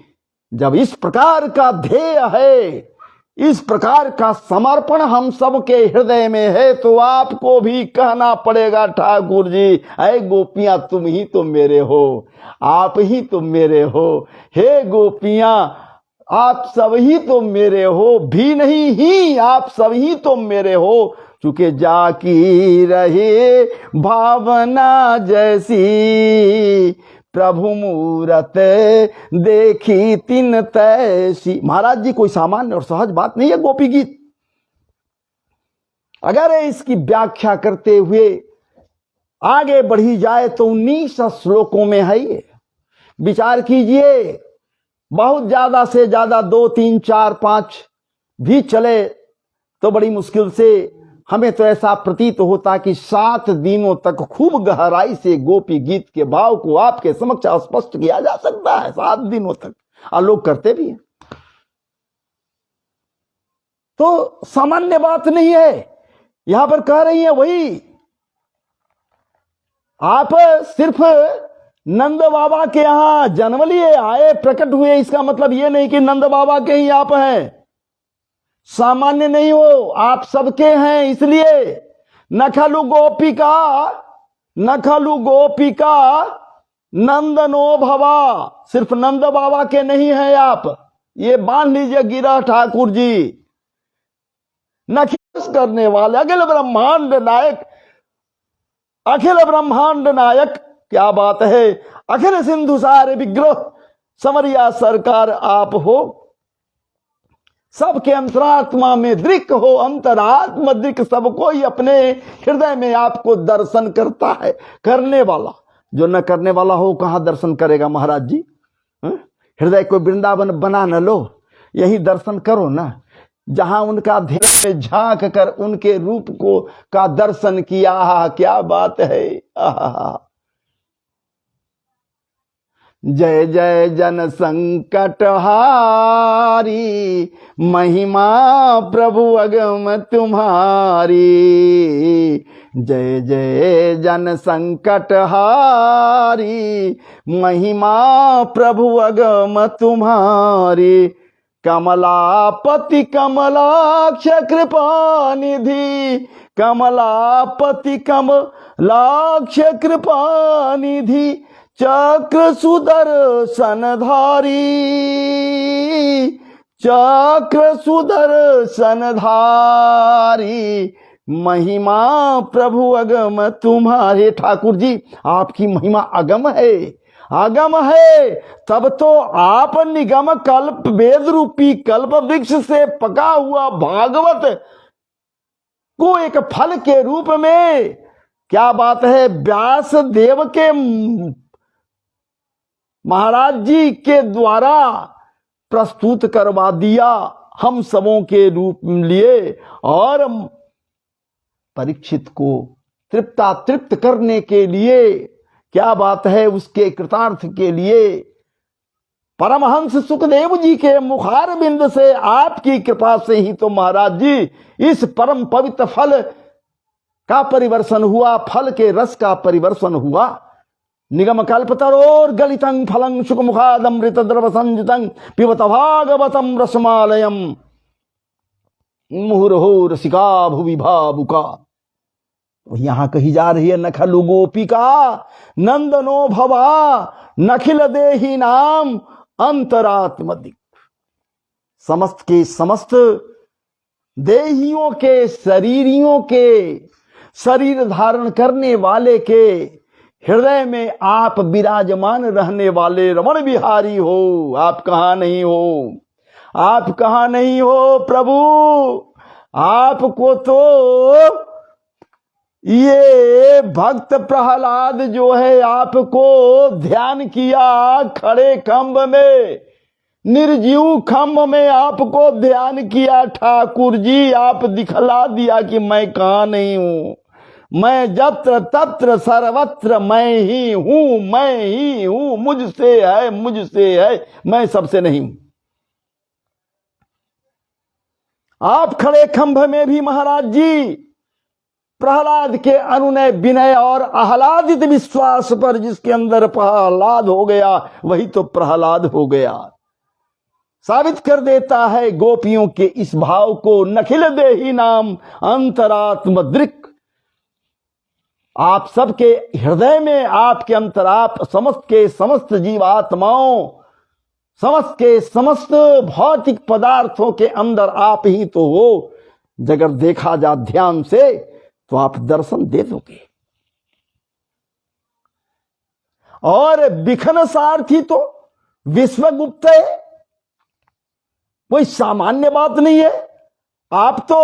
जब इस प्रकार का ध्येय है, इस प्रकार का समर्पण हम सबके हृदय में है, तो आपको भी कहना पड़ेगा ठाकुर जी, ऐ गोपियां तुम ही तो मेरे हो, आप ही तो मेरे हो। हे गोपियां आप सब ही तो मेरे हो, भी नहीं ही आप सब ही तो मेरे हो। चूंकि जाकी रहे भावना जैसी, प्रभु मूरत देखी तिन तैसी। महाराज जी कोई सामान्य और सहज बात नहीं है गोपी गीत। अगर इसकी व्याख्या करते हुए आगे बढ़ी जाए तो 19 श्लोकों में है ये। विचार कीजिए, बहुत ज्यादा से ज्यादा 2, 3, 4, 5 भी चले तो बड़ी मुश्किल से हमें तो ऐसा प्रतीत होता कि 7 दिनों तक खूब गहराई से गोपी गीत के भाव को आपके समक्ष स्पष्ट किया जा सकता है। 7 दिनों तक, और लोग करते भी हैं। तो सामान्य बात नहीं है। यहां पर कह रही है वही, आप सिर्फ नंद बाबा के यहां जन्म लिए आए, प्रकट हुए, इसका मतलब यह नहीं कि नंद बाबा के ही आप हैं। सामान्य नहीं हो, आप सबके हैं। इसलिए न खलु गोपिका, न खलु गोपिका नंदनो भवा, सिर्फ नंद बाबा के नहीं हैं आप, ये मान लीजिए गिरा ठाकुर जी। न करने वाले अखिल ब्रह्मांड नायक, अखिल ब्रह्मांड नायक, क्या बात है, अखिल सिंधु सारे विग्रह समरिया सरकार आप हो। सबके अंतरात्मा में दृक हो, अंतरात्मा दृक सबको ही अपने हृदय में आपको दर्शन करता है। करने वाला, जो न करने वाला हो कहां दर्शन करेगा महाराज जी? हृदय को वृंदावन बना न लो, यही दर्शन करो ना, जहां उनका ध्यान में झांक कर उनके रूप को का दर्शन किया। क्या बात है। जय जय जन संकट हारी, महिमा प्रभु अगम तुम्हारी। जय जय जन संकट हारी, महिमा प्रभु अगम तुम्हारी। कमलापति कमलाक्ष कृपा निधि, कमलापति कमलाक्ष कृपा निधि। चक्र सुदर्शन धारी, चक्र सुदर्शन धारी। महिमा प्रभु अगम तुम्हारे। ठाकुर जी आपकी महिमा अगम है, अगम है। तब तो आप निगम कल्प वेद रूपी कल्प वृक्ष से पका हुआ भागवत को एक फल के रूप में, क्या बात है, व्यास देव के महाराज जी के द्वारा प्रस्तुत करवा दिया हम सबों के रूप लिए। और परीक्षित को तृप्त करने के लिए, क्या बात है, उसके कृतार्थ के लिए परमहंस सुखदेव जी के मुखार बिंद से आपकी कृपा से ही तो महाराज जी इस परम पवित्र फल का परिवर्षण हुआ, फल के रस का परिवर्षण हुआ। निगम कल्पतरोर गलितं फलं सुखमुखादमृत द्रव संयुतं पिबत भागवतं रसमालयं मुहुर्हो रसिका भुवि भावुका। यहां कही जा रही है, न खलु गोपिका नंदनो भवा, नखिल देही नाम अंतरात्मदिक। समस्त के समस्त देहियों के, शरीरियों के, शरीर धारण करने वाले के हृदय में आप विराजमान रहने वाले रमण बिहारी हो। आप कहां नहीं हो, आप कहां नहीं हो प्रभु। आपको तो ये भक्त प्रहलाद जो है, आपको ध्यान किया खड़े खंभ में, निर्जीव खम्भ में आपको ध्यान किया ठाकुर जी, आप दिखला दिया कि मैं कहां नहीं हूं। मैं जत्र तत्र सर्वत्र मैं ही हूं, मैं ही हूं, मुझसे है, मुझसे है, मैं सबसे नहीं हूं। आप खड़े खंभ में भी महाराज जी प्रहलाद के अनुनय विनय और आह्लादित विश्वास पर जिसके अंदर प्रहलाद हो गया वही तो प्रहलाद हो गया। साबित कर देता है गोपियों के इस भाव को। नखिल देही नाम अंतरात्म दृक्, आप सबके हृदय में, आपके अंतराप समस्त के समस्त जीवात्माओं, समस्त के समस्त भौतिक पदार्थों के अंदर आप ही तो हो। अगर देखा जा ध्यान से तो आप दर्शन दे दोगे। और बिखन सारथी तो विश्वगुप्त है, कोई सामान्य बात नहीं है। आप तो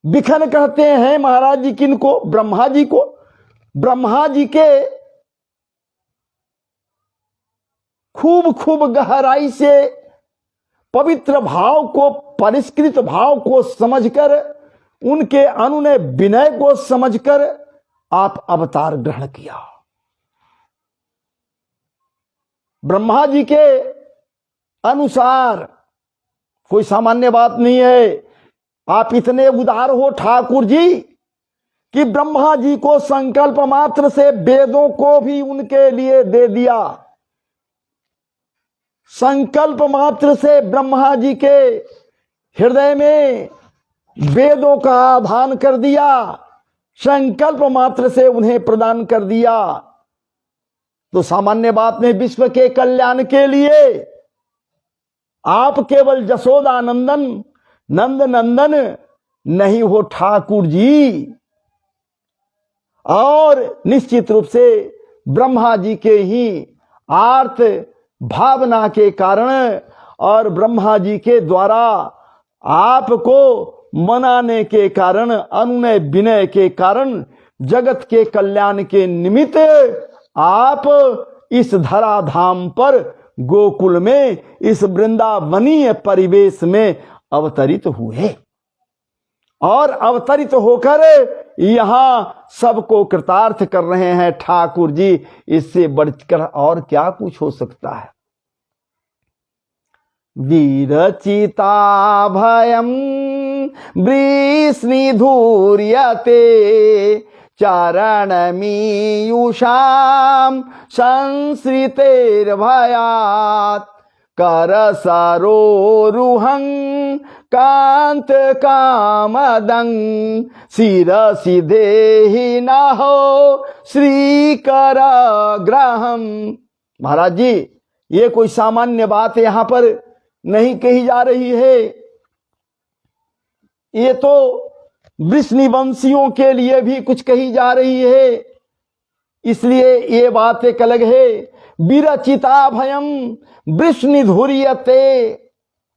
बिखन कहते हैं महाराज जी किनको? ब्रह्मा जी को। ब्रह्मा जी के खूब खूब गहराई से पवित्र भाव को, परिष्कृत भाव को समझकर, उनके अनुनय विनय को समझकर आप अवतार ग्रहण किया। ब्रह्मा जी के अनुसार कोई सामान्य बात नहीं है। आप इतने उदार हो ठाकुर जी कि ब्रह्मा जी को संकल्प मात्र से वेदों को भी उनके लिए दे दिया। संकल्प मात्र से ब्रह्मा जी के हृदय में वेदों का आधान कर दिया, संकल्प मात्र से उन्हें प्रदान कर दिया। तो सामान्य बात नहीं, विश्व के कल्याण के लिए आप केवल जसोदा नंदन, नंद नंदन नहीं हो ठाकुर जी। और निश्चित रूप से ब्रह्मा जी के ही आर्त भावना के कारण और ब्रह्मा जी के द्वारा आपको मनाने के कारण, अनुनय विनय के कारण, जगत के कल्याण के निमित्त आप इस धराधाम पर गोकुल में, इस वृंदावनीय परिवेश में अवतरित हुए। और अवतरित होकर यहां सबको कृतार्थ कर रहे हैं ठाकुर जी। इससे बढ़कर और क्या कुछ हो सकता है? वीरचिता भयम वृष्णिधूर्यते चरणमीयुषां संसृतेर्भयात् करसरोरुहं कांत कामदं शिरसि देहि नहो श्रीकर ग्रहम। महाराज जी, ये कोई सामान्य बात यहां पर नहीं कही जा रही है। ये तो वृष्णिवंशियों के लिए भी कुछ कही जा रही है। इसलिए ये बात एक अलग है। विरचिता भयम वृष्णिधुर्यते,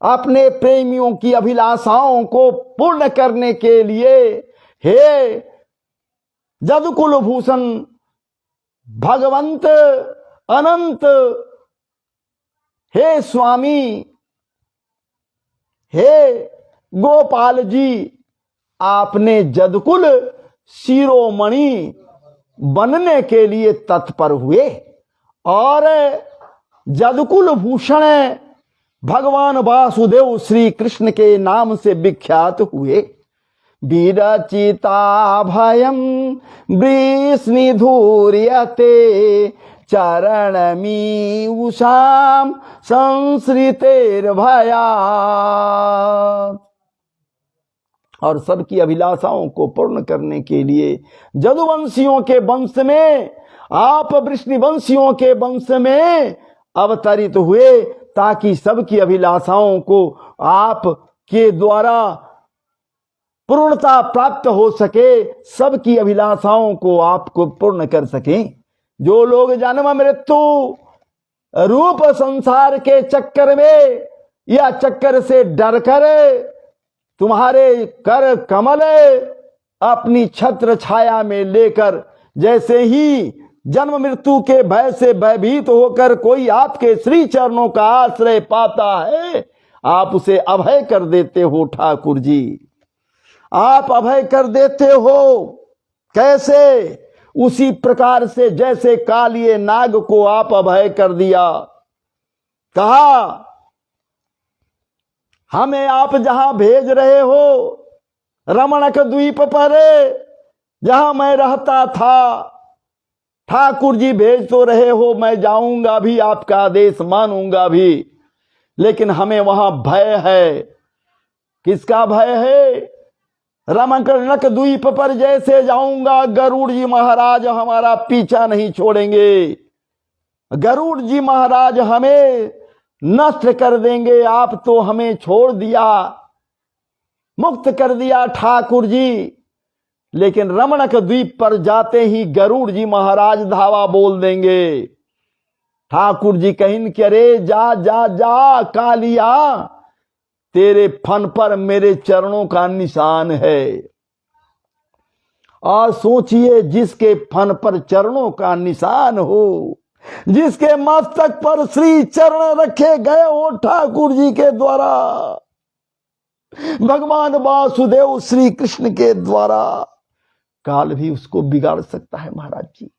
अपने प्रेमियों की अभिलाषाओं को पूर्ण करने के लिए हे जदकुल भूषण भगवंत अनंत, हे स्वामी, हे गोपाल जी, आपने जदकुल शिरोमणि बनने के लिए तत्पर हुए और जदकुल भूषण भगवान वासुदेव श्री कृष्ण के नाम से विख्यात हुए। विरचिता भयम वृष्णिधूर्यते चरणमीयुषां संसृतेर्भयात्, और सबकी अभिलाषाओं को पूर्ण करने के लिए जदुवंशियों के वंश में, आप वृष्णिवंशियों के वंश में अवतरित हुए, ताकि सबकी अभिलाषाओं को आप के द्वारा पूर्णता प्राप्त हो सके, सबकी अभिलाषाओं को आपको पूर्ण कर सकें। जो लोग जन्म मृत्यु रूप संसार के चक्कर में या चक्कर से डर कर तुम्हारे कर कमल अपनी छत्र छाया में लेकर जैसे ही जन्म मृत्यु के भय से भयभीत होकर कोई आपके श्री चरणों का आश्रय पाता है, आप उसे अभय कर देते हो ठाकुर जी। आप अभय कर देते हो। कैसे? उसी प्रकार से जैसे कालिए नाग को आप अभय कर दिया। कहा हमें आप जहां भेज रहे हो, रमणक द्वीप पर जहां मैं रहता था, ठाकुर जी भेज तो रहे हो, मैं जाऊंगा भी, आपका आदेश मानूंगा भी, लेकिन हमें वहां भय है। किसका भय है? रमणक द्वीप पर जैसे जाऊंगा, गरुड़ जी महाराज हमारा पीछा नहीं छोड़ेंगे, गरुड़ जी महाराज हमें नष्ट कर देंगे। आप तो हमें छोड़ दिया, मुक्त कर दिया ठाकुर जी, लेकिन रमणक द्वीप पर जाते ही गरुड़ जी महाराज धावा बोल देंगे। ठाकुर जी कहें कि अरे जा जा जा कालिया, तेरे फन पर मेरे चरणों का निशान है। और सोचिए, जिसके फन पर चरणों का निशान हो, जिसके मस्तक पर श्री चरण रखे गए हो ठाकुर जी के द्वारा, भगवान वासुदेव श्री कृष्ण के द्वारा, काल भी उसको बिगाड़ सकता है महाराज जी।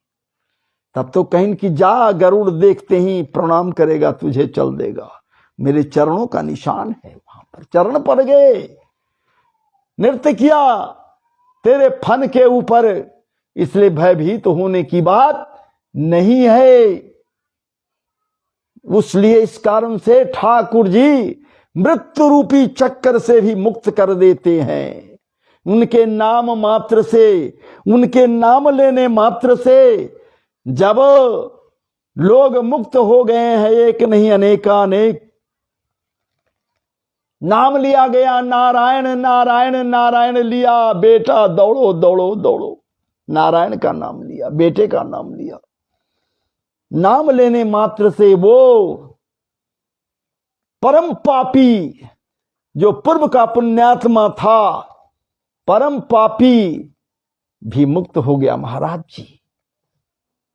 तब तो कहीं कि जा, गरुड़ देखते ही प्रणाम करेगा, तुझे चल देगा, मेरे चरणों का निशान है। वहां पर चरण पड़ गए, नृत्य किया तेरे फन के ऊपर, इसलिए भयभीत होने की बात नहीं है। उसलिए इस कारण से ठाकुर जी मृत्यु रूपी चक्कर से भी मुक्त कर देते हैं। उनके नाम मात्र से, उनके नाम लेने मात्र से जब लोग मुक्त हो गए हैं, एक नहीं अनेकानेक नाम लिया गया, नारायण नारायण नारायण लिया, बेटा दौड़ो दौड़ो दौड़ो, नारायण का नाम लिया, बेटे का नाम लिया। नाम लेने मात्र से वो परम पापी, जो पूर्व का पुण्यात्मा था, परम पापी भी मुक्त हो गया महाराज जी।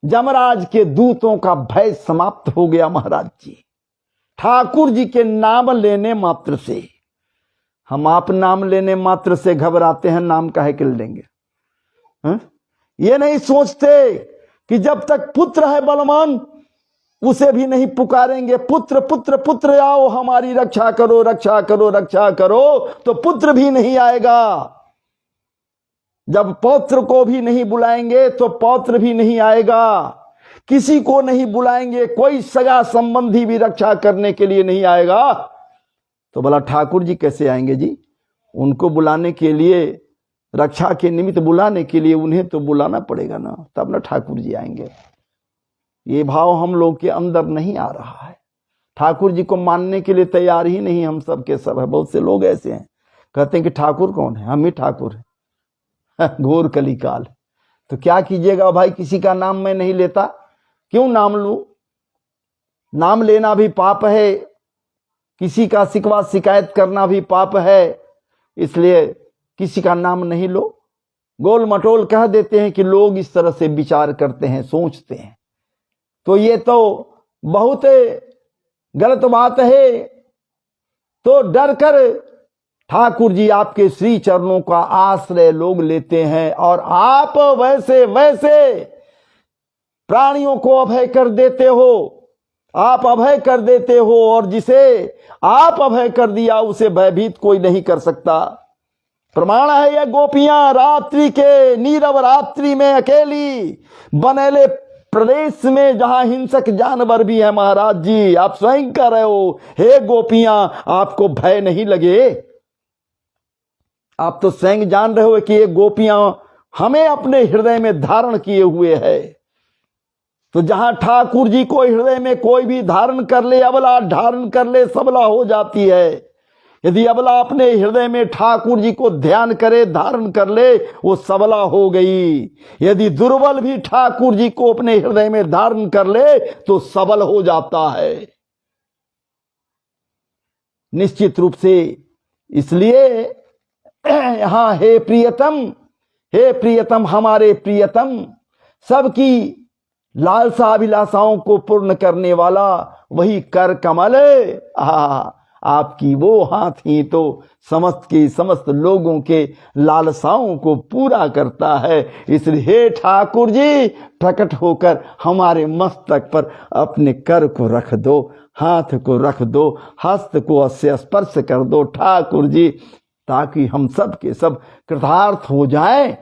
जमराज के दूतों का भय समाप्त हो गया महाराज जी, ठाकुर जी के नाम लेने मात्र से। हम आप नाम लेने मात्र से घबराते हैं, नाम काहे के लेंगे? ये नहीं सोचते कि जब तक पुत्र है बलवान, उसे भी नहीं पुकारेंगे, पुत्र पुत्र पुत्र आओ हमारी रक्षा करो रक्षा करो रक्षा करो, तो पुत्र भी नहीं आएगा। जब पौत्र को भी नहीं बुलाएंगे तो पौत्र भी नहीं आएगा। किसी को नहीं बुलाएंगे, कोई सगा संबंधी भी रक्षा करने के लिए नहीं आएगा, तो भला ठाकुर जी कैसे आएंगे जी? उनको बुलाने के लिए, रक्षा के निमित्त बुलाने के लिए उन्हें तो बुलाना पड़ेगा ना, तब ना ठाकुर जी आएंगे। ये भाव हम लोग के अंदर नहीं आ रहा है। ठाकुर जी को मानने के लिए तैयार ही नहीं हम सब के सब है। बहुत से लोग ऐसे हैं, कहते हैं कि ठाकुर कौन है? हम ही ठाकुर हैं। घोर कलिकाल। तो क्या कीजिएगा भाई, किसी का नाम मैं नहीं लेता, क्यों नाम लूं? नाम लेना भी पाप है, किसी का शिकवा शिकायत करना भी पाप है, इसलिए किसी का नाम नहीं लो। गोल मटोल कह देते हैं कि लोग इस तरह से विचार करते हैं, सोचते हैं, तो ये तो बहुत गलत बात है। तो डर कर ठाकुर जी आपके श्री चरणों का आश्रय लोग लेते हैं, और आप वैसे वैसे प्राणियों को अभय कर देते हो, आप अभय कर देते हो, और जिसे आप अभय कर दिया उसे भयभीत कोई नहीं कर सकता। प्रमाण है ये गोपियां रात्रि के नीरव रात्रि में अकेली बनेले प्रदेश में, जहां हिंसक जानवर भी है महाराज जी, आप स्वयं कह रहे हो, हे गोपियां आपको भय नहीं लगे? आप तो स्वयं जान रहे हो कि ये गोपियां हमें अपने हृदय में धारण किए हुए है। तो जहां ठाकुर जी को हृदय में कोई भी धारण कर ले, अबला धारण कर ले, सबला हो जाती है। यदि अबला अपने हृदय में ठाकुर जी को ध्यान करे, धारण कर ले, वो सबला हो गई। यदि दुर्बल भी ठाकुर जी को अपने हृदय में धारण कर ले तो सबल हो जाता है निश्चित रूप से। इसलिए यहां हे प्रियतम, हे प्रियतम, हमारे प्रियतम, सबकी लालसा अभिलाषाओं को पूर्ण करने वाला वही कर कमल। आपकी वो हाथ ही तो समस्त के समस्त लोगों के लालसाओं को पूरा करता है। इसलिए हे ठाकुर जी, प्रकट होकर हमारे मस्तक पर अपने कर को रख दो, हाथ को रख दो, हस्त को अस्य स्पर्श कर दो ठाकुर जी, ताकि हम सब के सब कृतार्थ हो जाएं।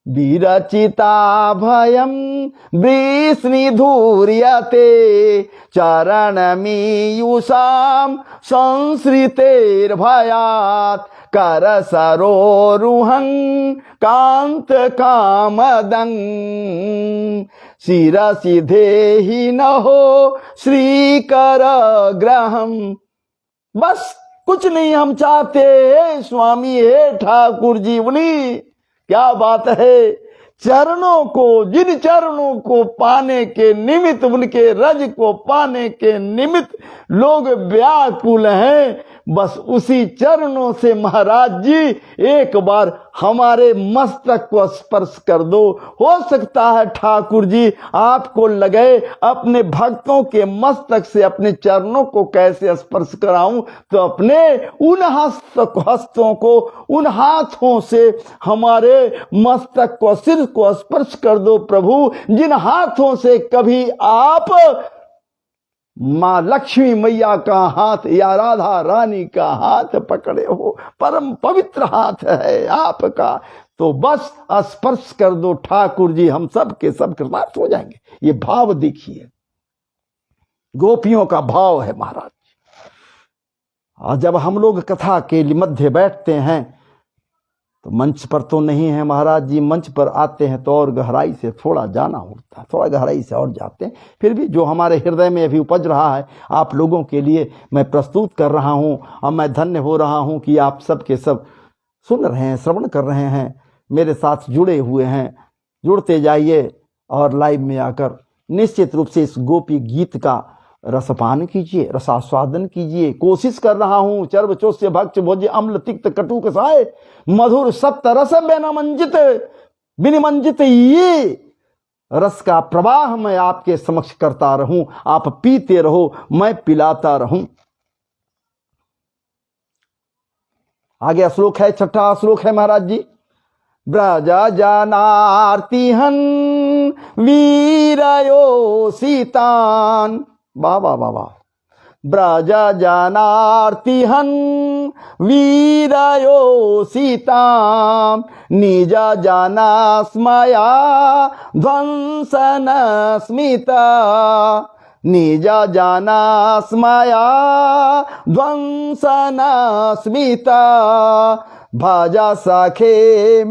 विरचिता भयम वृष्णिधूर्यते चरणमीयुषां संसृतेर्भयात् करसरोरुहं कान्तकामदं शिरसि देहि नहो श्रीकरग्रहम्। बस कुछ नहीं हम चाहते हे स्वामी, हे ठाकुर जी बोली क्या बात है। चरणों को, जिन चरणों को पाने के निमित्त, उनके रज को पाने के निमित्त लोग व्याकुल हैं, बस उसी चरणों से महाराज जी एक बार हमारे मस्तक को स्पर्श कर दो। हो सकता है ठाकुर जी आपको लगे अपने भक्तों के मस्तक से अपने चरणों को कैसे स्पर्श कराऊं, तो अपने उन हस्तों को, उन हाथों से हमारे मस्तक को, सिर को स्पर्श कर दो प्रभु, जिन हाथों से कभी आप मां लक्ष्मी मैया का हाथ या राधा रानी का हाथ पकड़े हो। परम पवित्र हाथ है आपका, तो बस स्पर्श कर दो ठाकुर जी, हम सब के सब कृतार्थ हो जाएंगे। ये भाव देखिए, गोपियों का भाव है महाराज। और जब हम लोग कथा के मध्य बैठते हैं तो मंच पर तो नहीं है महाराज जी, मंच पर आते हैं तो और गहराई से थोड़ा जाना होता है, थोड़ा गहराई से और जाते हैं। फिर भी जो हमारे हृदय में अभी उपज रहा है आप लोगों के लिए मैं प्रस्तुत कर रहा हूं, और मैं धन्य हो रहा हूं कि आप सब के सब सुन रहे हैं, श्रवण कर रहे हैं, मेरे साथ जुड़े हुए हैं। जुड़ते जाइए और लाइव में आकर निश्चित रूप से इस गोपी गीत का रसपान कीजिए, रसास्वादन कीजिए। कोशिश कर रहा हूं चर्व चोष्य भक्ष भोज्य अम्ल तिक्त कटु कसाय मधुर सप्त रस विनिमंजित ये रस का प्रवाह मैं आपके समक्ष करता रहूं, आप पीते रहो, मैं पिलाता रहूं। आगे श्लोक है, छठा श्लोक है महाराज जी। ब्रज जनार्तिहन वीरयो सीतान, वाह वाह वाह वाह। ब्रज जनार्तिहन वीरयो सीताम निज जना स्मया ध्वंसन स्मिता, निज जना स्मया ध्वंसन स्मिता। भाजा सखे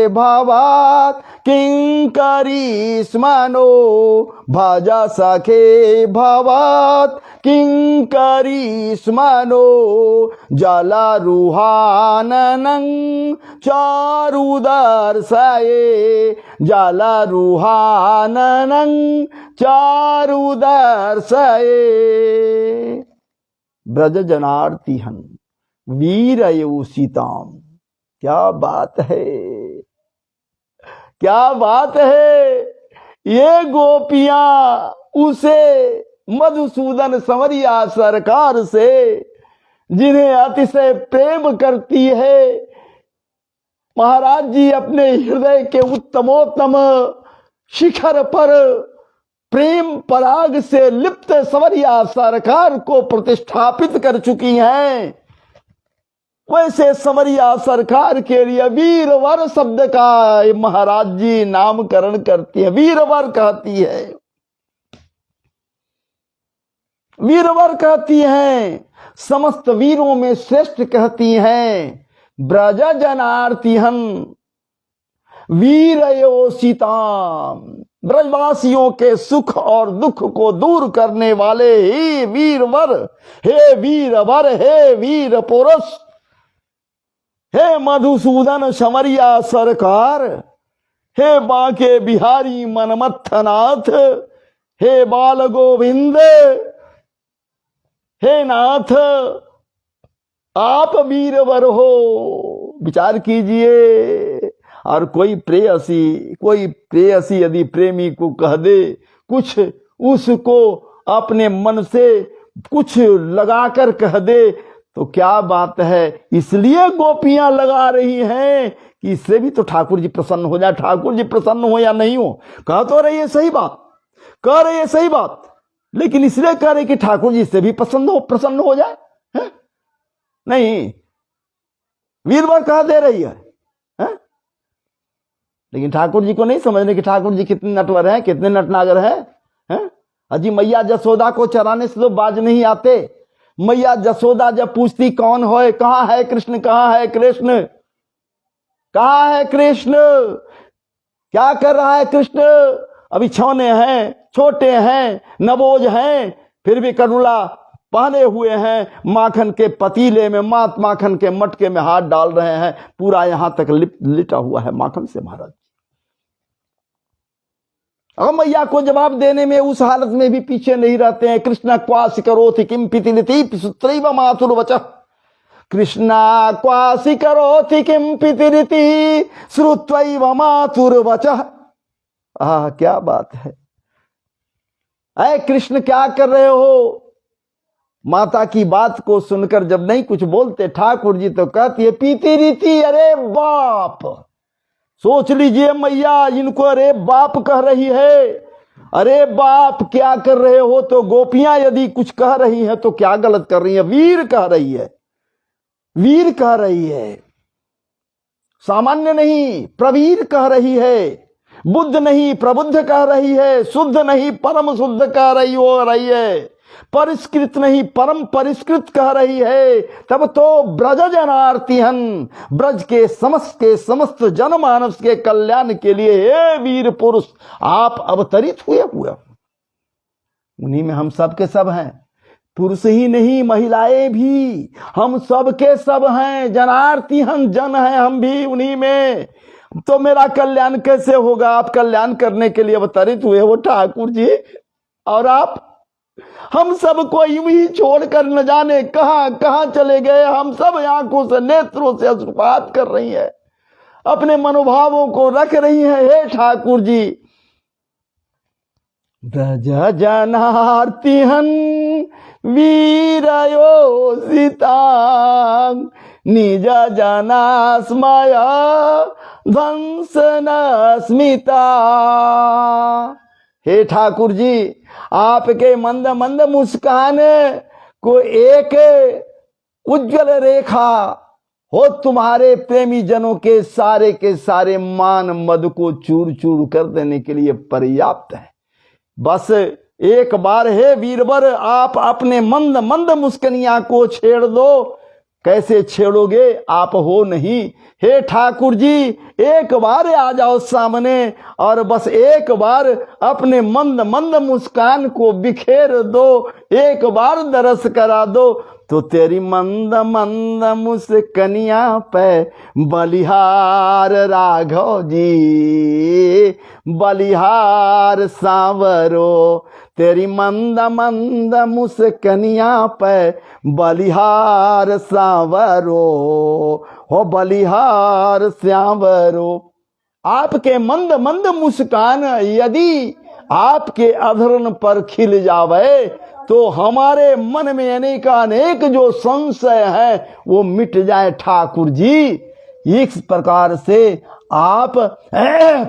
भवात किंकरी स्मनो, भाजा सखे भवात किंकरी स्मनो। जलारुहाननं चारुदर्शये, जलारुहाननं चारुदर्शये। ब्रज जनार्तिहन वीरयो सीताम, क्या बात है, क्या बात है। ये गोपियां उसे मधुसूदन संवरिया सरकार से जिन्हें अतिशय प्रेम करती है, महाराज जी अपने हृदय के उत्तमोत्तम शिखर पर प्रेम पराग से लिप्त संवरिया सरकार को प्रतिष्ठापित कर चुकी हैं। वैसे संवरिया सरकार के लिए वीरवर शब्द का महाराज जी नामकरण करती है, वीरवर कहती है, वीरवर कहती हैं, समस्त वीरों में श्रेष्ठ कहती हैं। ब्रज जनार्तिहन वीरयो सीताम, ब्रजवासियों के सुख और दुख को दूर करने वाले ही वीरवर, हे वीरवर, हे वीर पुरुष, हे मधुसूदन संवरिया सरकार, हे बांके बिहारी मनमथनाथ, हे बाल गोविंद, हे नाथ, आप वीरवर हो। विचार कीजिए, और कोई प्रेयसी यदि प्रेमी को कह दे कुछ, उसको अपने मन से कुछ लगाकर कह दे तो क्या बात है। इसलिए गोपियां लगा रही हैं कि इससे भी तो ठाकुर जी प्रसन्न हो जाए। ठाकुर जी प्रसन्न हो या नहीं हो, कह तो रही है सही बात, कह रही है सही बात, लेकिन इसलिए कह रहे कि ठाकुर जी से भी प्रसन्न हो जाए है? नहीं, वीरवर कह दे रही है? लेकिन ठाकुर जी को नहीं समझने कि ठाकुर जी कितने नटवर हैं, कितने नटनागर हैं। अजी मैया जसोदा को चराने से तो बाज नहीं आते। मैया जसोदा जब पूछती कौन होए, कहां है कृष्ण, कहां है कृष्ण, कहां है कृष्ण, क्या कर रहा है कृष्ण, अभी छौने हैं, छोटे हैं, नबोज हैं, फिर भी करुणा पहने हुए हैं, माखन के पतीले में, माखन के मटके में हाथ डाल रहे हैं, पूरा यहां तक लिटा हुआ है माखन से महाराज। अब मैया को जवाब देने में उस हालत में भी पीछे नहीं रहते हैं। कृष्णा क्वासी करोति किम पितिरिति सूत्रैव मातुर वचः, कृष्णा क्वासी करोति किम पितिरिति श्रुत्वैव मातुर वचः। क्या बात है। ऐ कृष्ण क्या कर रहे हो। माता की बात को सुनकर जब नहीं कुछ बोलते ठाकुर जी तो कहती है पितिरिति, अरे बाप। सोच लीजिए मैया इनको अरे बाप कह रही है। अरे बाप क्या कर रहे हो। तो गोपियां यदि कुछ कह रही हैं तो क्या गलत कर रही है। वीर कह रही है, वीर कह रही है, सामान्य नहीं प्रवीर कह रही है, बुद्ध नहीं प्रबुद्ध कह रही है, शुद्ध नहीं परम शुद्ध कह रही है, परिष्कृत नहीं परम परिष्कृत कह रही है। तब तो ब्रज जनार्तिहन, ब्रज के समस्त जनमानस के कल्याण के लिए हे वीर पुरुष आप अवतरित हुए। उन्हीं में हम सब के सब हैं, पुरुष ही नहीं महिलाएं भी, हम सब के सब हैं। जनार्तिहन जन हैं हम भी उन्हीं में। तो मेरा कल्याण कैसे होगा। आप कल्याण करने के लिए अवतरित हुए हो ठाकुर जी, और आप हम सबको यूं ही छोड़कर न जाने कहां कहां चले गए। हम सब आंखों से नेत्रों से अश्रुपात कर रही है, अपने मनोभावों को रख रही है। हे ठाकुर जी, ब्रज जनार्तिहन वीरयो सीतांग निज जनास्मय ध्वंसन स्मिता। हे ठाकुर जी, आपके मंद मंद मुस्कान को एक उज्जवल रेखा हो तुम्हारे प्रेमी जनों के सारे मान मद को चूर चूर कर देने के लिए पर्याप्त है। बस एक बार हे वीरवर आप अपने मंद मंद मुस्कनिया को छेड़ दो। कैसे छेड़ोगे, आप हो नहीं। हे ठाकुर जी, एक बार आ जाओ सामने और बस एक बार अपने मंद मंद मुस्कान को बिखेर दो, एक बार दरस करा दो। तो तेरी मंद मंद मुस्कनिया पे बलिहार राघव जी, बलिहार सांवरो। तेरी मंद मंद मुस्कनिया पे बलिहार सांवरो, हो बलिहार सांवरो। आपके मंद मंद मुस्कान यदि आपके अधरन पर खिल जावे तो हमारे मन में अनेक जो संशय है वो मिट जाए ठाकुर जी। इस प्रकार से आप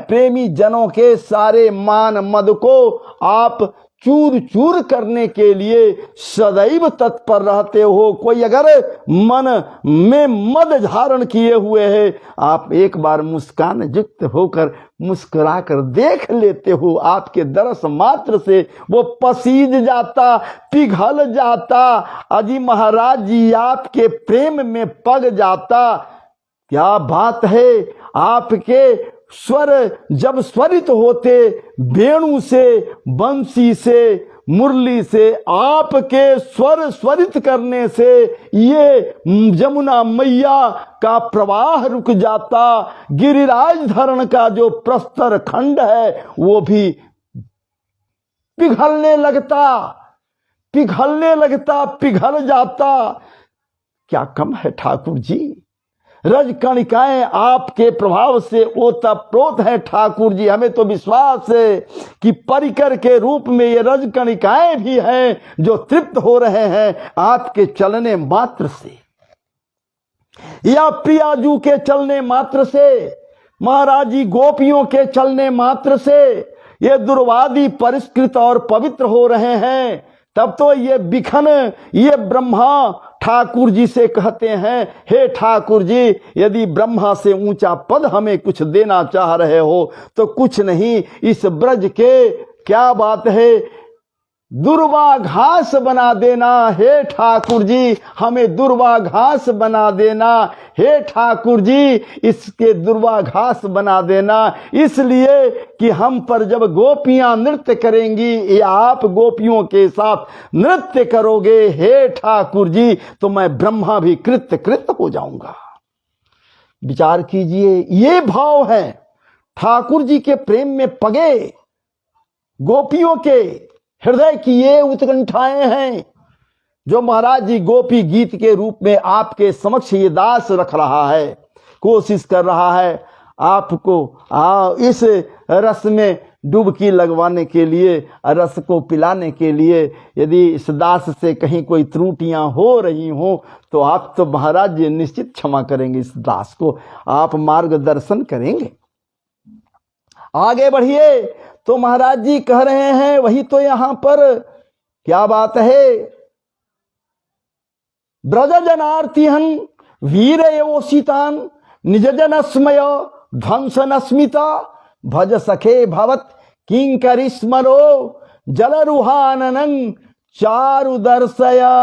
प्रेमी जनों के सारे मान मद को आप चूर चूर करने के लिए सदैव तत्पर रहते हो। कोई अगर मन में मद धारण किए हुए है, आप एक बार मुस्कान युक्त होकर मुस्कुरा कर देख लेते हो। आपके दरस मात्र से वो पसीज जाता, पिघल जाता। अजी महाराज जी आपके प्रेम में पग जाता। क्या बात है। आपके स्वर जब स्वरित होते वेणु से, बंसी से, मुरली से, आपके स्वर स्वरित करने से ये जमुना मैया का प्रवाह रुक जाता। गिरिराज धरण का जो प्रस्तर खंड है वो भी पिघलने लगता, पिघल जाता। क्या कम है ठाकुर जी। रजकणिकाएं आपके प्रभाव से ओतप्रोत हैं ठाकुर जी। हमें तो विश्वास है कि परिकर के रूप में ये रजकणिकाएं भी हैं जो तृप्त हो रहे हैं आपके चलने मात्र से, या प्रियाजू के चलने मात्र से, महाराज जी गोपियों के चलने मात्र से ये दुर्वादी परिष्कृत और पवित्र हो रहे हैं। तब तो ये बिखन, ये ब्रह्मा ठाकुर जी से कहते हैं, हे ठाकुर जी, यदि ब्रह्मा से ऊंचा पद हमें कुछ देना चाह रहे हो तो कुछ नहीं, इस ब्रज के क्या बात है, दुर्वा घास बना देना। हे ठाकुर जी, हमें दुर्वा घास बना देना। हे ठाकुर जी, इसके दुर्वा घास बना देना, इसलिए कि हम पर जब गोपियां नृत्य करेंगी या आप गोपियों के साथ नृत्य करोगे हे ठाकुर जी, तो मैं ब्रह्मा भी कृत्य कृत्य हो जाऊंगा। विचार कीजिए, ये भाव है ठाकुर जी के प्रेम में पगे गोपियों के हृदय की ये उत्कंठाएं हैं जो महाराज जी गोपी गीत के रूप में आपके समक्ष ये दास रख रहा है, कोशिश कर रहा है आपको इस रस में डुबकी लगवाने के लिए, रस को पिलाने के लिए। यदि इस दास से कहीं कोई त्रुटियां हो रही हो तो आप तो महाराज जी निश्चित क्षमा करेंगे, इस दास को आप मार्गदर्शन करेंगे। आगे बढ़िए, तो महाराज जी कह रहे हैं, वही तो यहां पर क्या बात है, ब्रज जनार्तिहन वीर एवोषितान निज जन स्मय ध्वंसन स्मिता भज सखे भवत किंकरी स्मरो जल रुहाननं चारु दर्शया।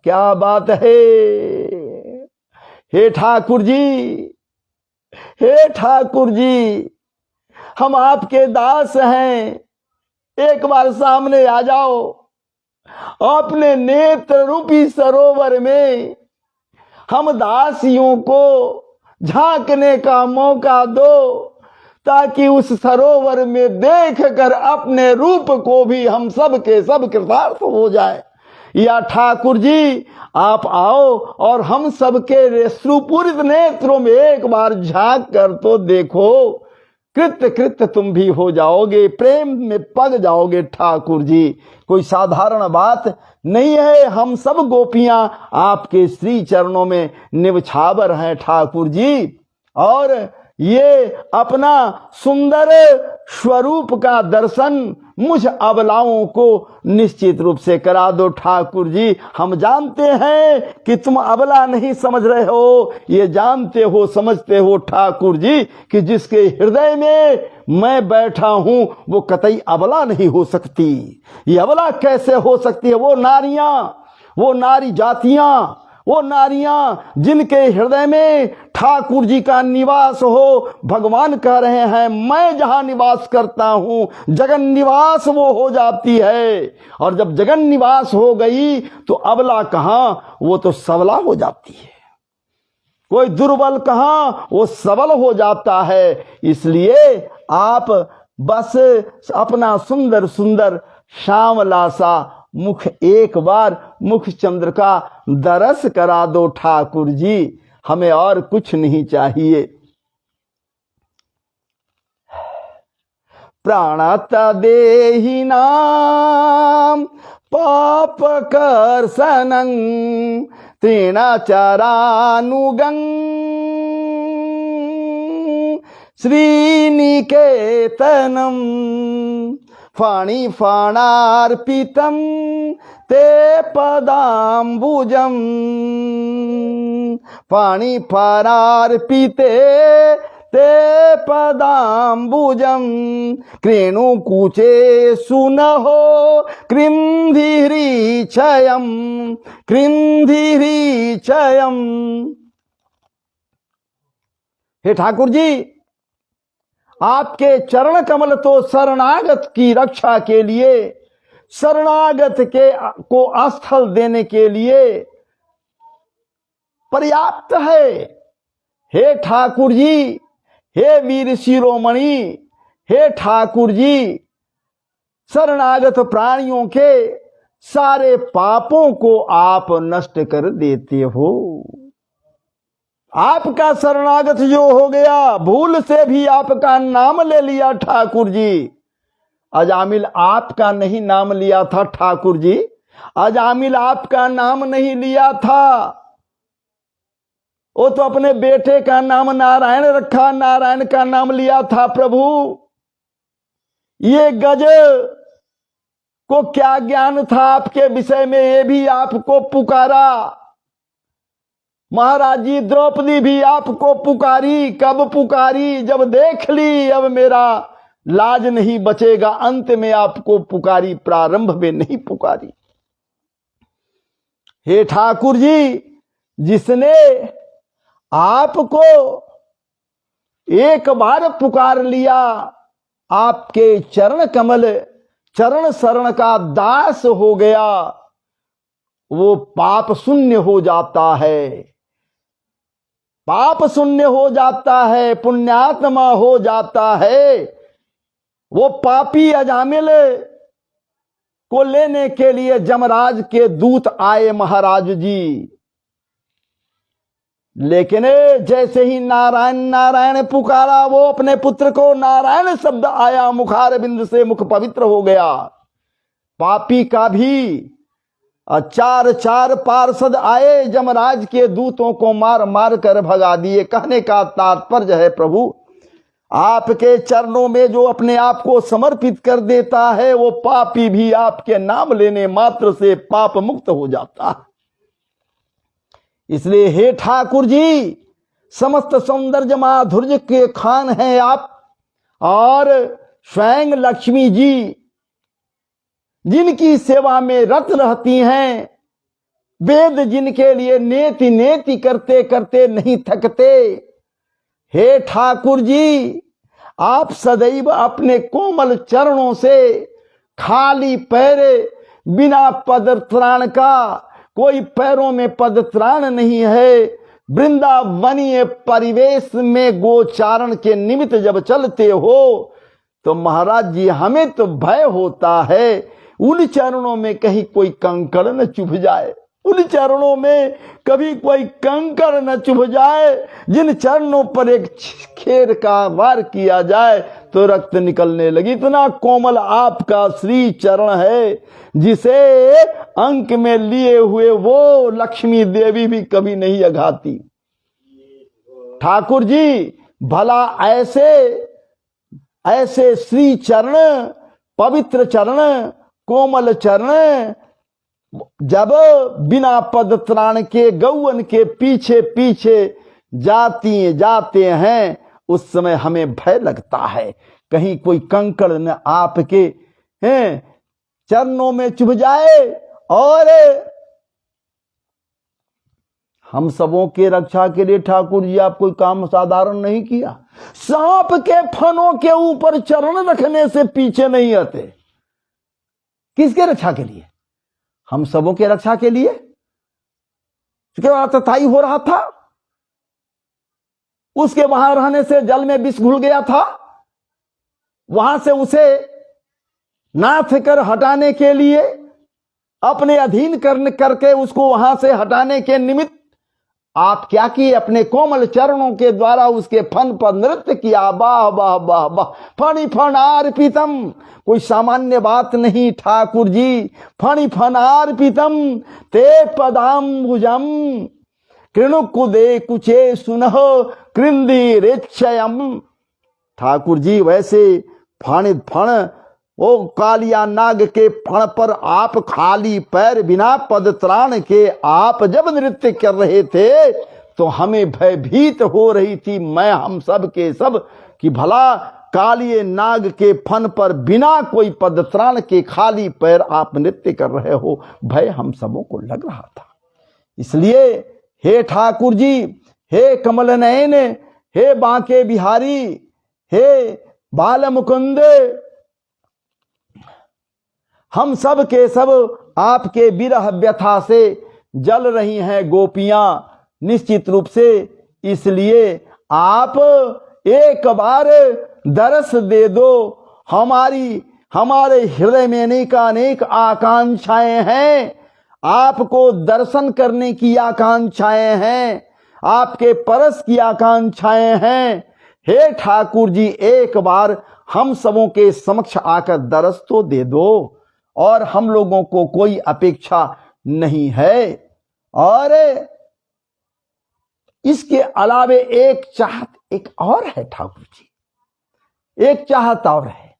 क्या बात है, हे ठाकुर जी, हे ठाकुर जी, हम आपके दास हैं, एक बार सामने आ जाओ, अपने नेत्र रूपी सरोवर में हम दासियों को झांकने का मौका दो, ताकि उस सरोवर में देखकर अपने रूप को भी हम सब के सब कृतार्थ हो जाए। या ठाकुर जी आप आओ और हम सबके सुपूरित नेत्रों में एक बार झांक कर तो देखो, कृत्य कृत्य तुम भी हो जाओगे, प्रेम में पग जाओगे ठाकुर जी। कोई साधारण बात नहीं है, हम सब गोपियां आपके श्री चरणों में निवछावर हैं ठाकुर जी, और ये अपना सुंदर स्वरूप का दर्शन मुझ अबलाओं को निश्चित रूप से करा दो ठाकुर जी। हम जानते हैं कि तुम अबला नहीं समझ रहे हो, ये जानते हो, समझते हो ठाकुर जी कि जिसके हृदय में मैं बैठा हूं वो कतई अबला नहीं हो सकती। ये अबला कैसे हो सकती है? वो नारियां, वो नारी जातियां, वो नारियां जिनके हृदय में ठाकुर जी का निवास हो। भगवान कह रहे हैं, मैं जहां निवास करता हूं जगन निवास वो हो जाती है, और जब जगन निवास हो गई तो अबला कहां, वो तो सबला हो जाती है। कोई दुर्बल कहां, वो सबल हो जाता है। इसलिए आप बस अपना सुंदर सुंदर श्यामला सा मुख एक बार मुख चंद्र का दरस करा दो ठाकुर जी, हमें और कुछ नहीं चाहिए। प्राणत देहि नाम पाप कर्षणं तृणाचारानुगं श्रीनिकेतनम फणिफणार्पितं ते पदाम्बुजं फणिफणार्पिते ते पदाम्बुजं कृणुकुचे सुनहो कृन्धिरीचयं कृन्धिरीचयं। हे ठाकुर जी, आपके चरण कमल तो शरणागत की रक्षा के लिए, शरणागत के को स्थल देने के लिए पर्याप्त है। हे ठाकुर जी, हे वीर शिरोमणि, हे ठाकुर जी, शरणागत प्राणियों के सारे पापों को आप नष्ट कर देते हो। आपका शरणागत जो हो गया, भूल से भी आपका नाम ले लिया ठाकुर जी। अजामिल आपका नहीं नाम लिया था ठाकुर जी, अजामिल आपका नाम नहीं लिया था, वो तो अपने बेटे का नाम नारायण रखा, नारायण का नाम लिया था प्रभु। ये गज को क्या ज्ञान था आपके विषय में, ये भी आपको पुकारा। महाराज जी द्रौपदी भी आपको पुकारी, कब पुकारी, जब देख ली अब मेरा लाज नहीं बचेगा, अंत में आपको पुकारी, प्रारंभ में नहीं पुकारी। हे ठाकुर जी, जिसने आपको एक बार पुकार लिया, आपके चरण कमल, चरण शरण का दास हो गया, वो पाप शून्य हो जाता है, पाप शून्य हो जाता है, पुण्यात्मा हो जाता है। वो पापी अजामिल को लेने के लिए जमराज के दूत आए महाराज जी, लेकिन जैसे ही नारायण नारायण पुकारा, वो अपने पुत्र को, नारायण शब्द आया मुखार बिंद से, मुख पवित्र हो गया। पापी का भी चार चार पार्षद आए, जमराज के दूतों को मार मार कर भगा दिए। कहने का तात्पर्य है प्रभु, आपके चरणों में जो अपने आप को समर्पित कर देता है, वो पापी भी आपके नाम लेने मात्र से पाप मुक्त हो जाता है। इसलिए हे ठाकुर जी, समस्त सौंदर्य माधुर्य के खान हैं आप, और स्वयं लक्ष्मी जी जिनकी सेवा में रत रहती हैं, वेद जिनके लिए नेति नेति करते करते नहीं थकते। हे ठाकुर जी, आप सदैव अपने कोमल चरणों से खाली पैरे, बिना पदत्राण का, कोई पैरों में पदत्राण नहीं है, वृंदावनीय परिवेश में गोचारण के निमित्त जब चलते हो तो महाराज जी हमें तो भय होता है, उन चरणों में कहीं कोई कंकड़ न चुभ जाए, उन चरणों में कभी कोई कंकड़ न चुभ जाए, जिन चरणों पर एक खेर का वार किया जाए तो रक्त निकलने लगी। इतना कोमल आपका श्री चरण है, जिसे अंक में लिए हुए वो लक्ष्मी देवी भी कभी नहीं अघाती। ठाकुर जी, भला ऐसे ऐसे श्री चरण, पवित्र चरण, कोमल चरण जब बिना पदत्राण के गौवन के पीछे पीछे जाते हैं, उस समय हमें भय लगता है, कहीं कोई कंकड़ न आपके हैं चरणों में चुभ जाए। और हम सबों के रक्षा के लिए ठाकुर जी आप कोई काम साधारण नहीं किया। सांप के फनों के ऊपर चरण रखने से पीछे नहीं आते। किसके रक्षा के लिए? हम सबों के रक्षा के लिए। क्योंकि वहां तताई हो रहा था, उसके वहां रहने से जल में विष घुल गया था, वहां से उसे नाथ कर हटाने के लिए, अपने अधीन करके उसको वहां से हटाने के निमित्त आप क्या किए? अपने कोमल चरणों के द्वारा उसके फन पर नृत्य किया। वाह वाह वाह वाह, फणि फणार्पितम, कोई सामान्य बात नहीं ठाकुर जी। फणि फणार्पितम ते पदाम्बुजम कृणुकुदे कुचे सुनह कृंदी रेक्षयम। ठाकुर जी वैसे फणित फण, वो कालिया नाग के फण पर आप खाली पैर बिना पदत्राण के आप जब नृत्य कर रहे थे तो हमें भयभीत हो रही थी, मैं हम सब के सब, कि भला कालिए नाग के फन पर बिना कोई पदत्राण के खाली पैर आप नृत्य कर रहे हो। भय हम सबों को लग रहा था। इसलिए हे ठाकुर जी, हे कमल नयन, हे बांके बिहारी, हे बाल मुकुंद, हम सब के सब आपके विरह व्यथा से जल रही हैं गोपियां निश्चित रूप से। इसलिए आप एक बार दरस दे दो। हमारे हृदय में अनेक आकांक्षाएं हैं, आपको दर्शन करने की आकांक्षाएं हैं, आपके परस की आकांक्षाएं हैं। हे ठाकुर जी, एक बार हम सबों के समक्ष आकर दरस तो दे दो, और हम लोगों को कोई अपेक्षा नहीं है। और इसके अलावे एक चाहत एक और है ठाकुर जी, एक चाहत और है।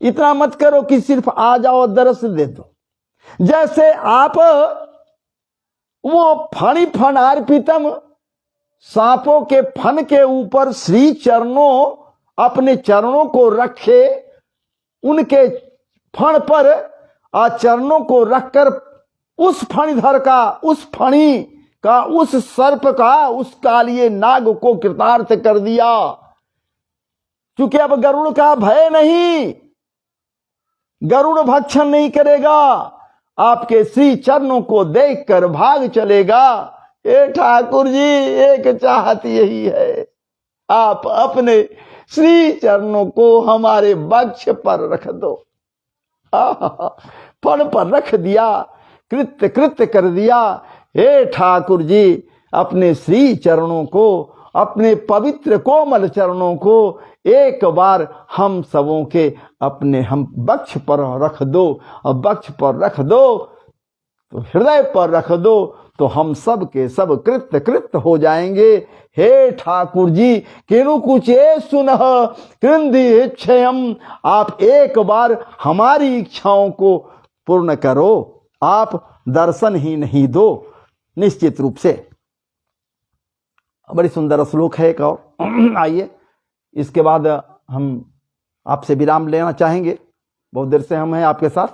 इतना मत करो कि सिर्फ आ जाओ दरस दे दो। जैसे आप वो फणी फणार्पितम सांपों के फन के ऊपर श्री चरणों, अपने चरणों को रखे, उनके फण पर चरणों को रखकर उस फणीधर का, उस फणी का, उस सर्प का, उस कालिए नाग को कृतार्थ कर दिया। क्योंकि अब गरुड़ का भय नहीं, गरुड़ भक्षण नहीं करेगा, आपके श्री चरणों को देखकर भाग चलेगा। हे ठाकुर जी, एक चाहत यही है, आप अपने श्री चरणों को हमारे वक्ष पर रख दो। फण पर रख दिया, कृत्य कृत्य कर दिया। हे ठाकुर जी, अपने श्री चरणों को, अपने पवित्र कोमल चरणों को एक बार हम सबों के अपने हम वक्ष पर रख दो। और वक्ष पर रख दो तो हृदय पर रख दो तो हम सब के सब कृत्य कृत्य हो जाएंगे। हे ठाकुर जी, किनु कुचे सुनह कृंदि इच्छयम, आप एक बार हमारी इच्छाओं को पूर्ण करो, आप दर्शन ही नहीं दो। निश्चित रूप से बड़ी सुंदर श्लोक है एक और। आइए, इसके बाद हम आपसे विराम लेना चाहेंगे, बहुत देर से हम हैं आपके साथ।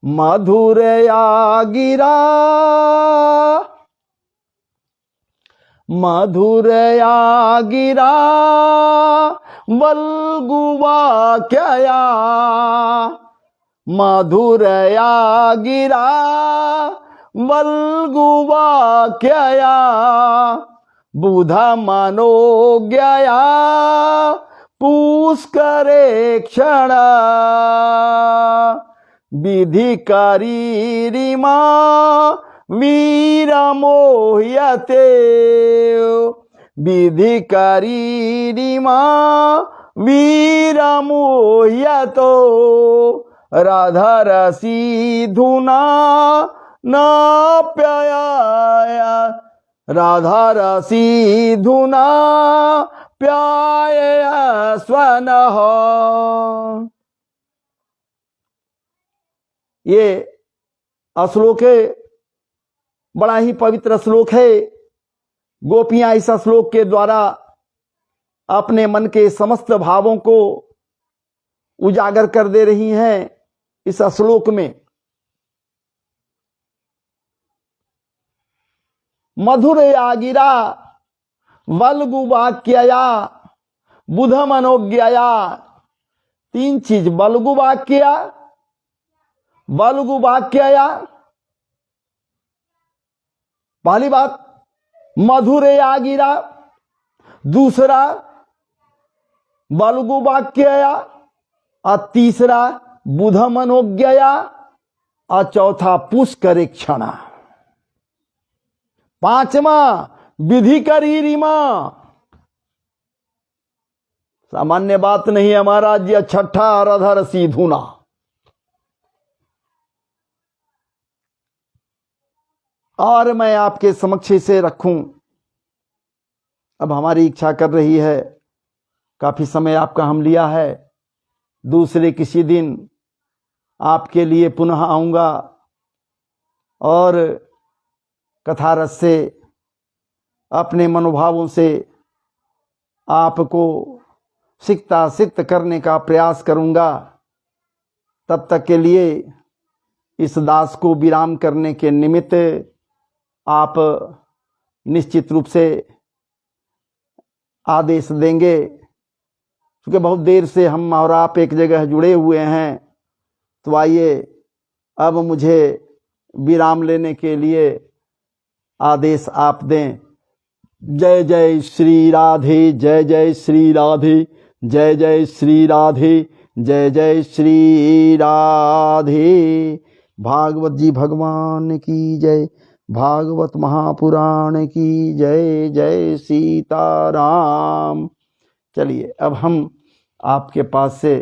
मधुरया गिरा, मधुरया गिरा वल्गुवा क्या, मधुरया गिरा वल्गुवा क्या, बुधा मनोज्ञया पुष्करे क्षण, विधि करीरिमा वीरमोह्यते, विधि करीरिमा वीरमोह्यतो, राधारसी धुना नाप्यया, राधारसी धुना प्याय स्वनः। ये श्लोक है, बड़ा ही पवित्र श्लोक है। गोपियां इस श्लोक के द्वारा अपने मन के समस्त भावों को उजागर कर दे रही हैं। इस श्लोक में मधुरया गिरा वल्गु वाक्यया बुध मनोज्ञया, तीन चीज, वल्गु वाक्यया, वल्गु वाक्यया, पहली बात मधुरया गिरा, दूसरा वल्गु वाक्यया, और तीसरा बुध मनोज्ञया, और चौथा पुष्कर क्षण, पांचवा विधि करीरिमा। सामान्य बात नहीं है महाराज, यह छठा रधर सीधुना। और मैं आपके समक्ष इसे रखूं, अब हमारी इच्छा कर रही है, काफी समय आपका हम लिया है, दूसरे किसी दिन आपके लिए पुनः आऊंगा और कथा रस से, अपने मनोभावों से आपको सिकता सिक्त करने का प्रयास करूंगा। तब तक के लिए इस दास को विराम करने के निमित्त आप निश्चित रूप से आदेश देंगे, क्योंकि बहुत देर से हम और आप एक जगह जुड़े हुए हैं। तो आइए अब मुझे विराम लेने के लिए आदेश आप दें। जय जय श्री राधे, जय जय श्री राधे, जय जय श्री राधे, जय जय श्री राधे। भागवत जी भगवान की जय, भागवत महापुराण की जय। जय सीताराम। चलिए अब हम आपके पास से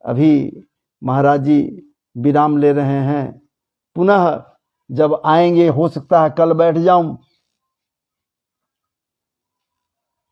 अभी महाराज जी विराम ले रहे हैं। पुनः जब आएंगे, हो सकता है कल बैठ जाऊं,